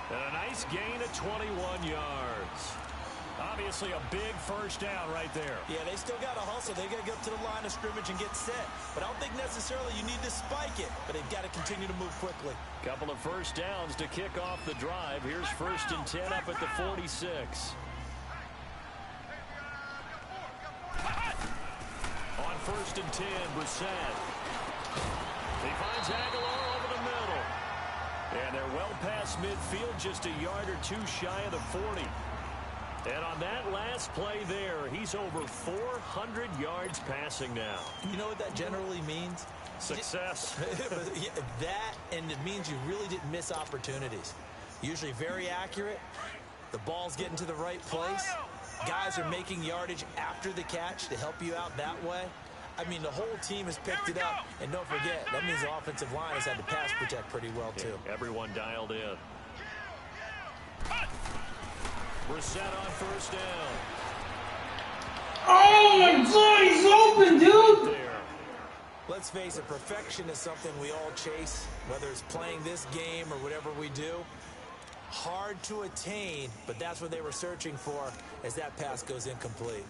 A: And a nice gain of 21 yards. Obviously a big first down right there.
B: Yeah, they still got to hustle. They got to get up to the line of scrimmage and get set. But I don't think necessarily you need to spike it. But they've got to continue to move quickly.
A: Couple of first downs to kick off the drive. Here's 1st and 10 up at the 46. On 1st and 10, Brissett. He finds Aguilar over the middle. And they're well past midfield, just a yard or two shy of the 40. And on that last play there, he's over 400 yards passing now.
B: You know what that generally means?
A: Success.
B: Yeah, that, and it means you really didn't miss opportunities. Usually very accurate. The ball's getting to the right place. Guys are making yardage after the catch to help you out that way. I mean, the whole team has picked it up. And don't forget, that means the offensive line has had to pass protect pretty well, too.
A: Yeah, everyone dialed in. Brissett on 1st down.
C: Oh my God, he's open, dude.
A: There.
B: Let's face it, perfection is something we all chase, whether it's playing this game or whatever we do. Hard to attain, but that's what they were searching for as that pass goes incomplete.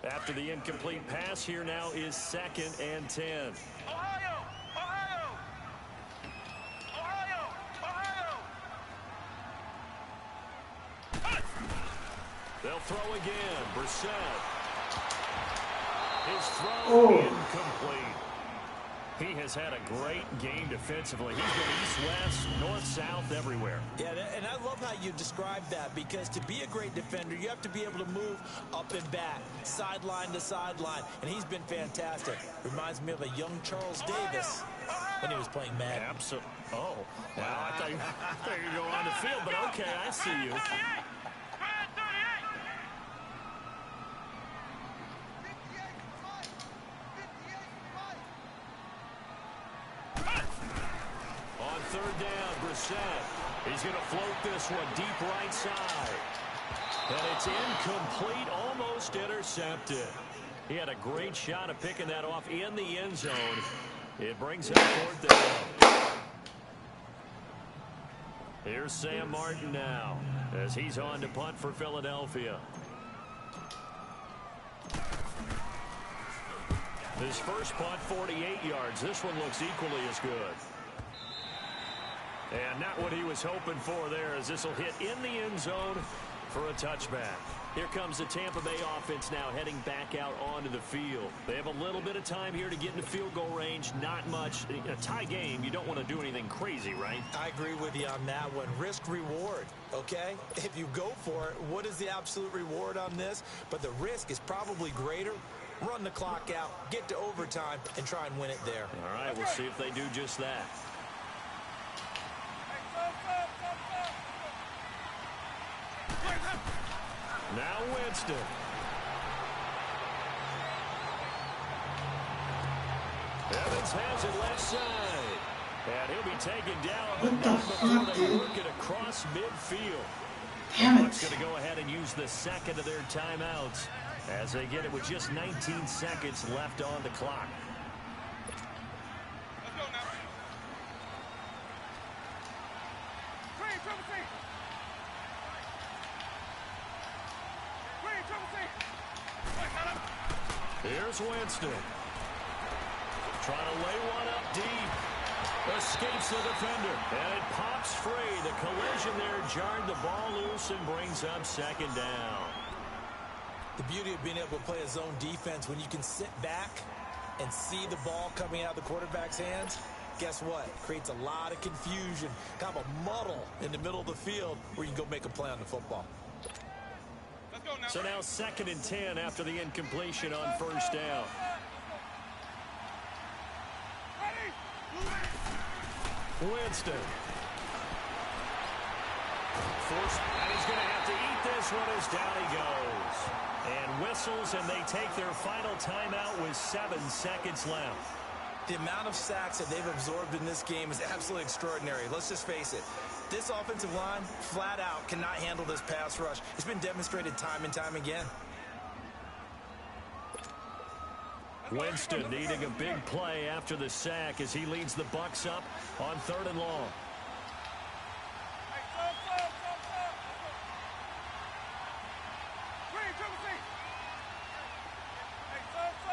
A: After the incomplete pass, here now is 2nd and 10.
D: Ohio! Ohio! Ohio! Ohio!
A: They'll throw again. Brissett. His throw incomplete. He has had a great game defensively. He's been east-west, north-south, everywhere.
B: Yeah, and I love how you described that, because to be a great defender, you have to be able to move up and back, sideline to sideline, and he's been fantastic. Reminds me of a young Charles Davis when he was playing Madden.
A: Absolutely. Oh, wow. I thought you were going on the field, but okay, I see you. On 3rd down, Brissett. He's going to float this one deep right side. And it's incomplete, almost intercepted. He had a great shot at picking that off in the end zone. It brings up 4th down. Here's Sam Martin now as he's on to punt for Philadelphia. His first punt, 48 yards. This one looks equally as good. And not what he was hoping for there, as this will hit in the end zone for a touchback. Here comes the Tampa Bay offense now heading back out onto the field. They have a little bit of time here to get into field goal range. Not much. In a tie game, you don't want to do anything crazy, right?
B: I agree with you on that one. Risk reward, okay? If you go for it, what is the absolute reward on this? But the risk is probably greater run the clock out, get to overtime, and try and win it there.
A: All right, we'll see if they do just that. Now Winston. Evans has it left side. And he'll be taken down.
C: What the fuck,
A: They
C: dude?
A: work it across midfield.
C: Damn
A: Bucks
C: it.
A: going to go ahead and use the second of their timeouts as they get it with just 19 seconds left on the clock.
D: Let's go now. Green, triple C. Green, triple C. Wait, got him.
A: Here's Winston. Trying to lay one up deep. Escapes the defender. And it pops free. The collision there jarred the ball loose and brings up second down.
B: The beauty of being able to play a zone defense when you can sit back and see the ball coming out of the quarterback's hands, guess what? Creates a lot of confusion, kind of a muddle in the middle of the field where you can go make a play on the football.
D: Let's go now.
A: So now 2nd and 10 after the incompletion on first down.
D: Ready?
A: Winston. Forced, and he's going to have to eat this one as down he goes. And whistles, and they take their final timeout with 7 seconds left.
B: The amount of sacks that they've absorbed in this game is absolutely extraordinary. Let's just face it. This offensive line, flat out, cannot handle this pass rush. It's been demonstrated time and time again.
A: Winston needing a big play after the sack as he leads the Bucks up on 3rd and long.
D: Hey, stop. Green, triple C. Hey, stop.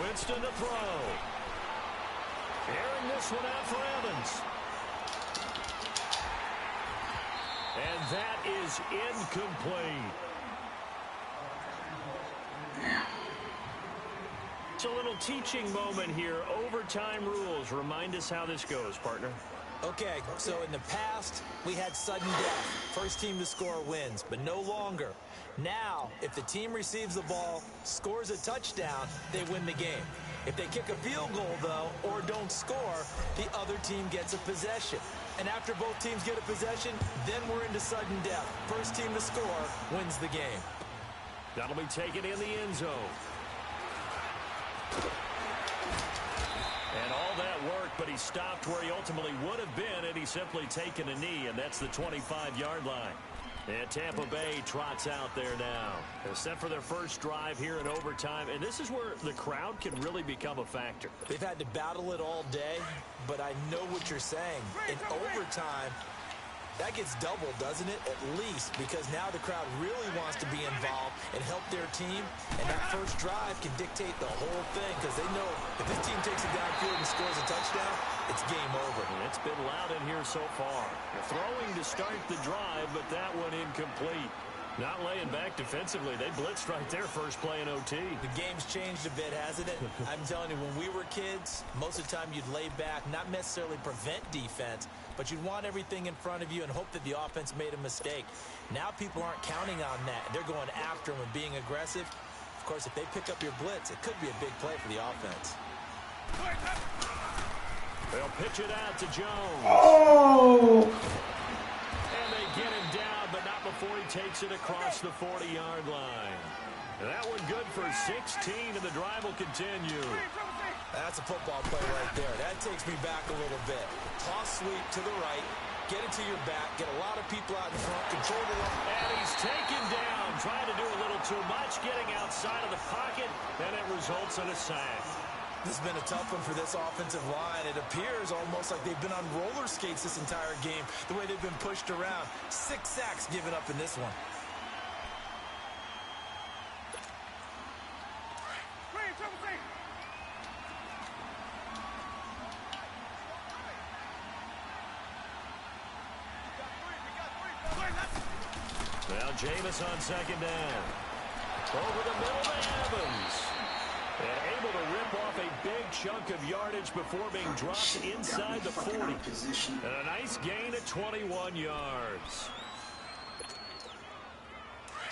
A: Winston to throw. Airing this one out for Evans. And that is incomplete. It's a little teaching moment here. Overtime rules. Remind us how this goes, partner.
B: Okay, so in the past, we had sudden death. First team to score wins, but no longer. Now, if the team receives the ball, scores a touchdown, they win the game. If they kick a field goal, though, or don't score, the other team gets a possession. And after both teams get a possession, then we're into sudden death. First team to score wins the game.
A: That'll be taken in the end zone. And all that work, but he stopped where he ultimately would have been had he simply taken a knee, and that's the 25-yard line. And Tampa Bay trots out there now. They're set for their first drive here in overtime, and this is where the crowd can really become a factor.
B: They've had to battle it all day, but I know what you're saying. In overtime, that gets doubled, doesn't it? At least, because now the crowd really wants to be involved and help their team, and that first drive can dictate the whole thing because they know if this team takes it downfield and scores a touchdown, it's game over.
A: And it's been loud in here so far. They're throwing to start the drive, but that one incomplete. Not laying back defensively. They blitzed right there first play in OT.
B: The game's changed a bit, hasn't it? I'm telling you, when we were kids, most of the time you'd lay back, not necessarily prevent defense, but you'd want everything in front of you and hope that the offense made a mistake. Now people aren't counting on that. They're going after them and being aggressive. Of course, if they pick up your blitz, it could be a big play for the offense.
A: They'll pitch it out to Jones.
C: Oh!
A: And they get him down, but not before he takes it across the 40-yard line. And that one good for 16, and the drive will continue.
B: That's a football play right there. That takes me back a little bit. Toss sweep to the right, get it to your back, get a lot of people out in front, control the line.
A: And he's taken down, trying to do a little too much, getting outside of the pocket, and it results in a sack.
B: This has been a tough one for this offensive line. It appears almost like they've been on roller skates this entire game, the way they've been pushed around. 6 sacks given up in this one.
A: Now Jameis on second down. Over the middle to Evans. And able to rip off a big chunk of yardage before being dropped inside the 40. And a nice gain at 21 yards.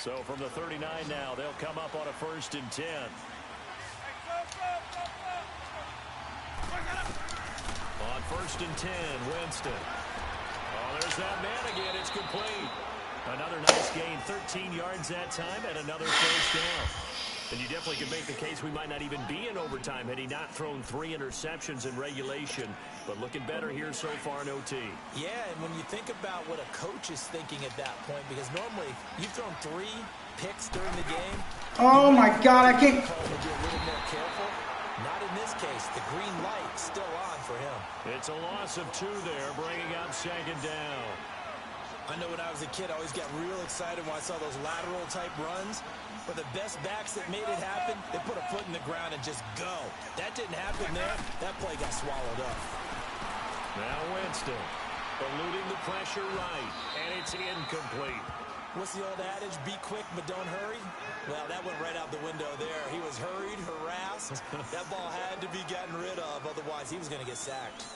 A: So from the 39 now, they'll come up on a 1st and 10. On 1st and 10, Winston. Oh, there's that man again. It's complete. Another nice gain, 13 yards that time, and another 1st down. And you definitely can make the case we might not even be in overtime had he not thrown 3 interceptions in regulation. But looking better here so far in OT.
B: Yeah, and when you think about what a coach is thinking at that point, because normally you've thrown 3 picks during the game.
C: Oh my God, I can't.
B: Be a little more careful. Not in this case. The green light still on for him.
A: It's a loss of 2 there, bringing up 2nd down.
B: I know when I was a kid, I always got real excited when I saw those lateral type runs. But the best backs that made it happen, they put a foot in the ground and just go. That didn't happen there. That play got swallowed up.
A: Now Winston, eluding the pressure right, and it's incomplete.
B: What's the old adage? Be quick, but don't hurry? Well, that went right out the window there. He was hurried, harassed. That ball had to be gotten rid of, otherwise he was going to get sacked.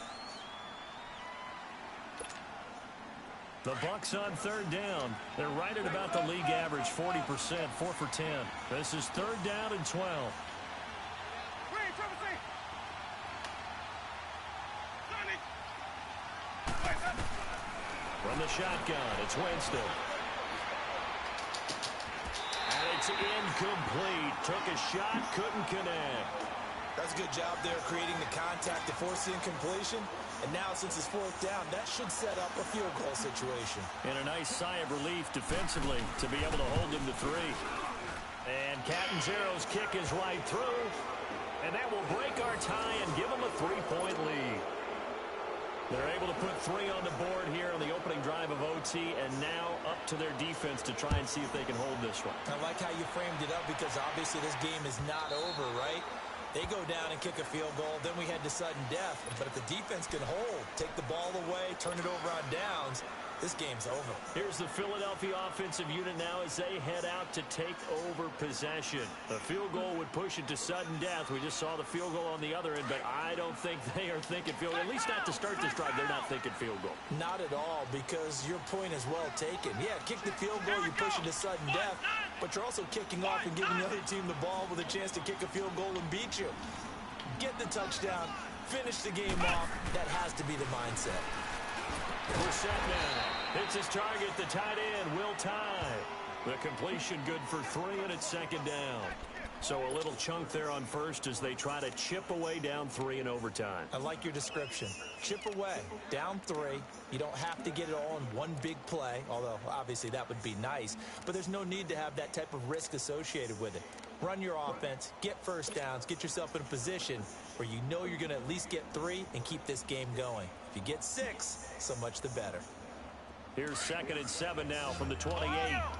A: The Bucs on 3rd down. They're right at about the league average, 40%, 4 for 10. This is 3rd down and 12. From the shotgun, it's Winston. And it's incomplete. Took a shot, couldn't connect.
B: That's a good job there creating the contact to force the incompletion. And now, since it's 4th down, that should set up a field goal situation.
A: And a nice sigh of relief defensively to be able to hold him to 3. And Catanzaro's kick is right through. And that will break our tie and give them a 3-point lead. They're able to put 3 on the board here on the opening drive of OT, and now up to their defense to try and see if they can hold this one.
B: I like how you framed it up, because obviously this game is not over, right? They go down and kick a field goal, then we head to sudden death. But if the defense can hold, take the ball away, turn it over on downs, this game's over.
A: Here's the Philadelphia offensive unit now as they head out to take over possession. A field goal would push it to sudden death. We just saw the field goal on the other end, but I don't think they are thinking field goal. At least not to start this drive. They're not thinking field goal.
B: Not at all, because your point is well taken. Yeah, kick the field goal, you push it to sudden death, but you're also kicking off and giving the other team the ball with a chance to kick a field goal and beat you. Get the touchdown, finish the game off. That has to be the mindset.
A: We're set now. Hits his target, the tight end, Will Tye. The completion good for 3, and it's 2nd down. So a little chunk there on 1st as they try to chip away down 3 in overtime.
B: I like your description. Chip away, down 3. You don't have to get it all in one big play, although obviously that would be nice. But there's no need to have that type of risk associated with it. Run your offense, get 1st downs, get yourself in a position where you know you're going to at least get 3 and keep this game going. If you get 6, so much the better.
A: Here's 2nd and 7 now from the 28.
D: Ohio!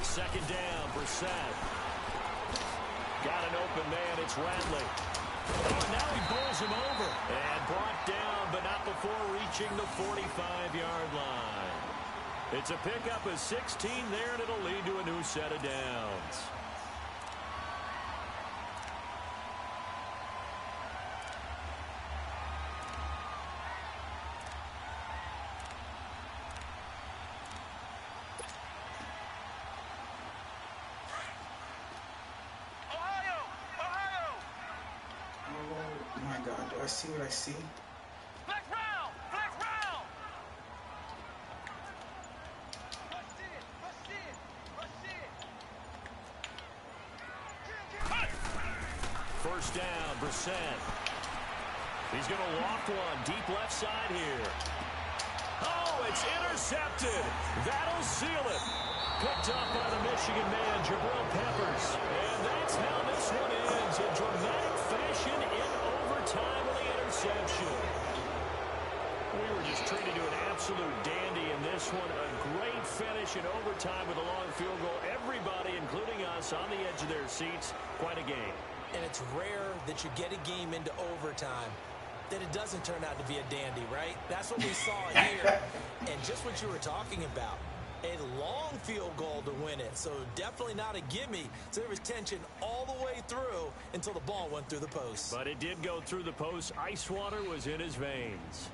A: 2nd down, Brissett. Got an open man, it's Radley. Oh, now he bowls him over. And brought down, but not before reaching the 45-yard line. It's a pickup of 16 there, and it'll lead to a new set of downs.
C: Oh my God, do I see what I see?
D: Flex round! Flex round!
A: 1st down, Brissett. He's going to loft one deep left side here. Oh, it's intercepted. That'll seal it. Picked up by the Michigan man, Jabril Peppers. And that's how this one ends. In dramatic fashion in overtime with the interception. We were just treated to an absolute dandy in this one. A great finish in overtime with a long field goal. Everybody, including us, on the edge of their seats. Quite a game.
B: And it's rare that you get a game into overtime that it doesn't turn out to be a dandy, right? That's what we saw here. And just what you were talking about. a long field goal to win it. So definitely not a gimme. So there was tension all the way through until the ball went through the post.
A: But it did go through the post. Ice water was in his veins.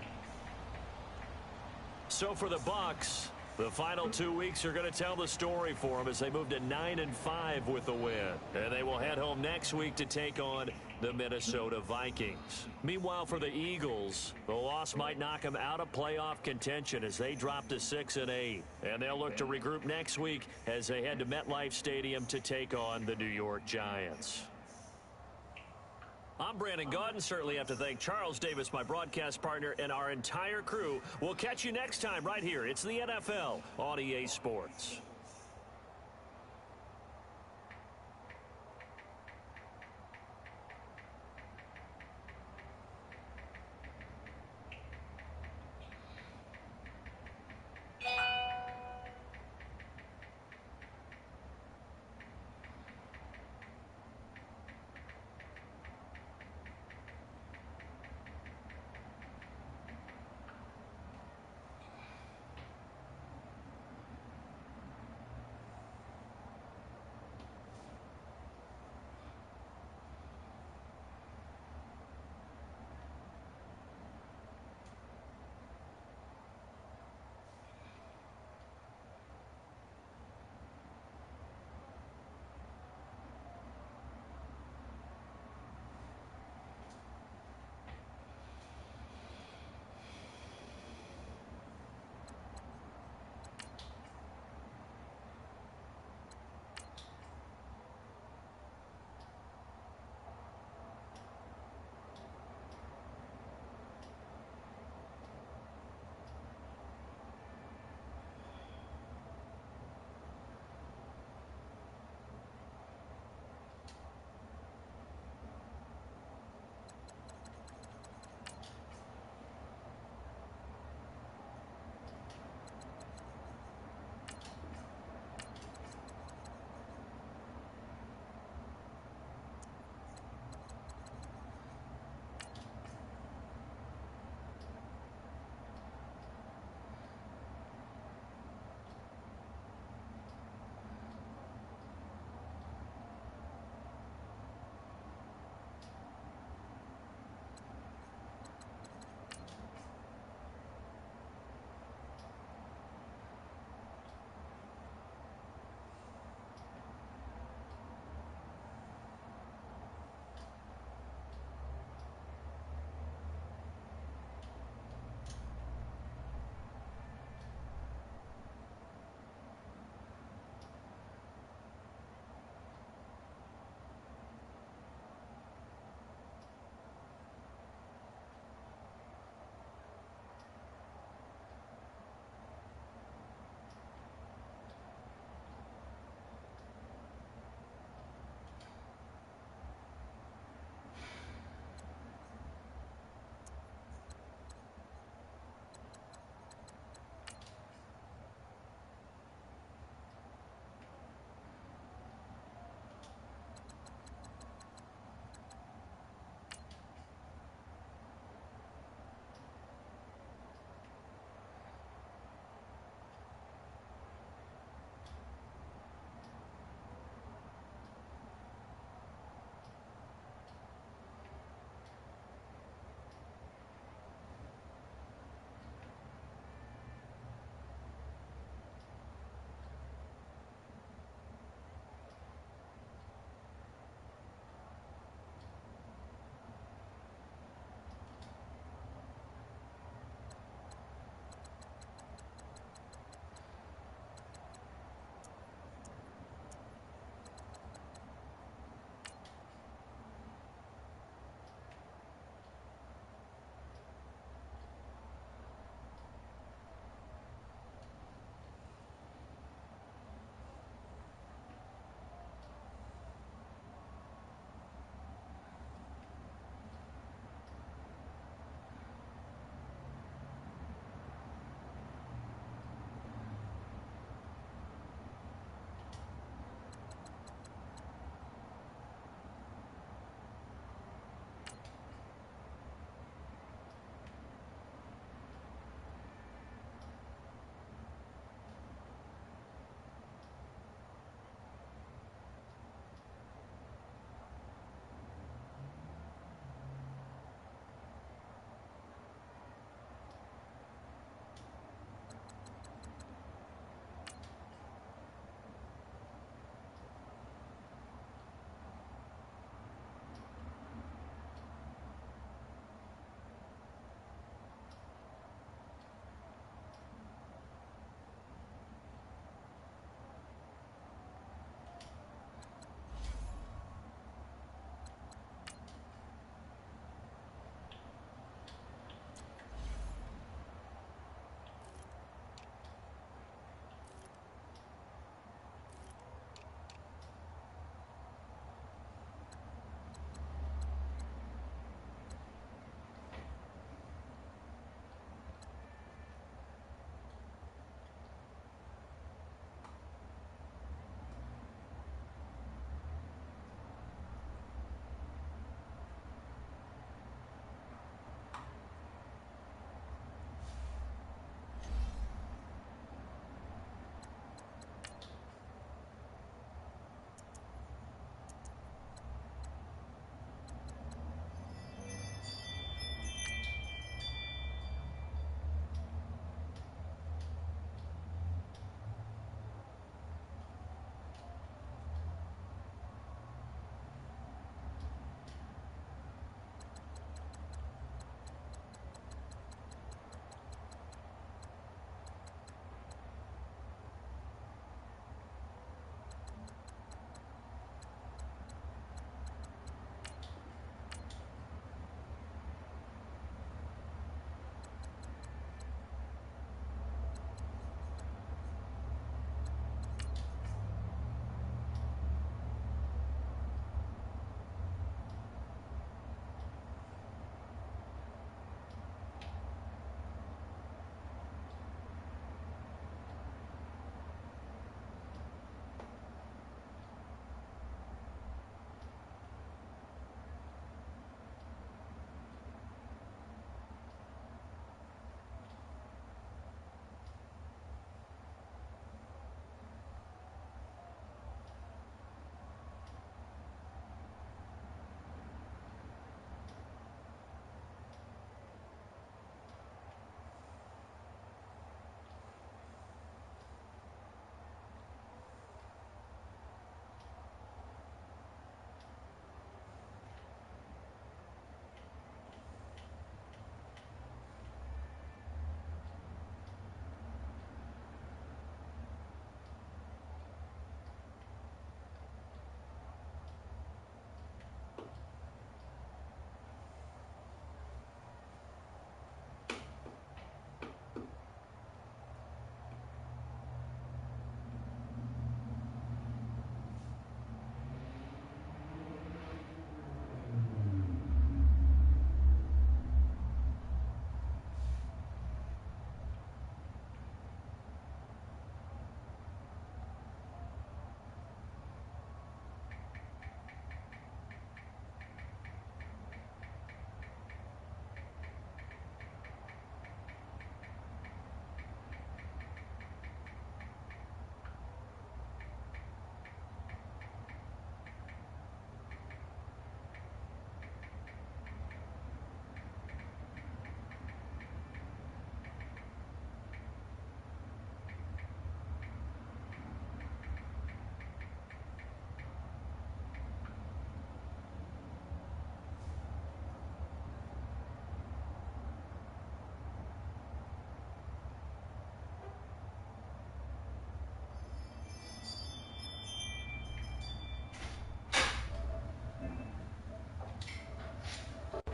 A: So for the Bucs, the final 2 weeks are going to tell the story for them as they move to 9-5 with the win. And they will head home next week to take on the Minnesota Vikings. Meanwhile, for the Eagles, the loss might knock them out of playoff contention as they drop to 6-8. And they'll look to regroup next week as they head to MetLife Stadium to take on the New York Giants. I'm Brandon Gaudin. Certainly have to thank Charles Davis, my broadcast partner, and our entire crew. We'll catch you next time right here. It's the NFL on EA Sports.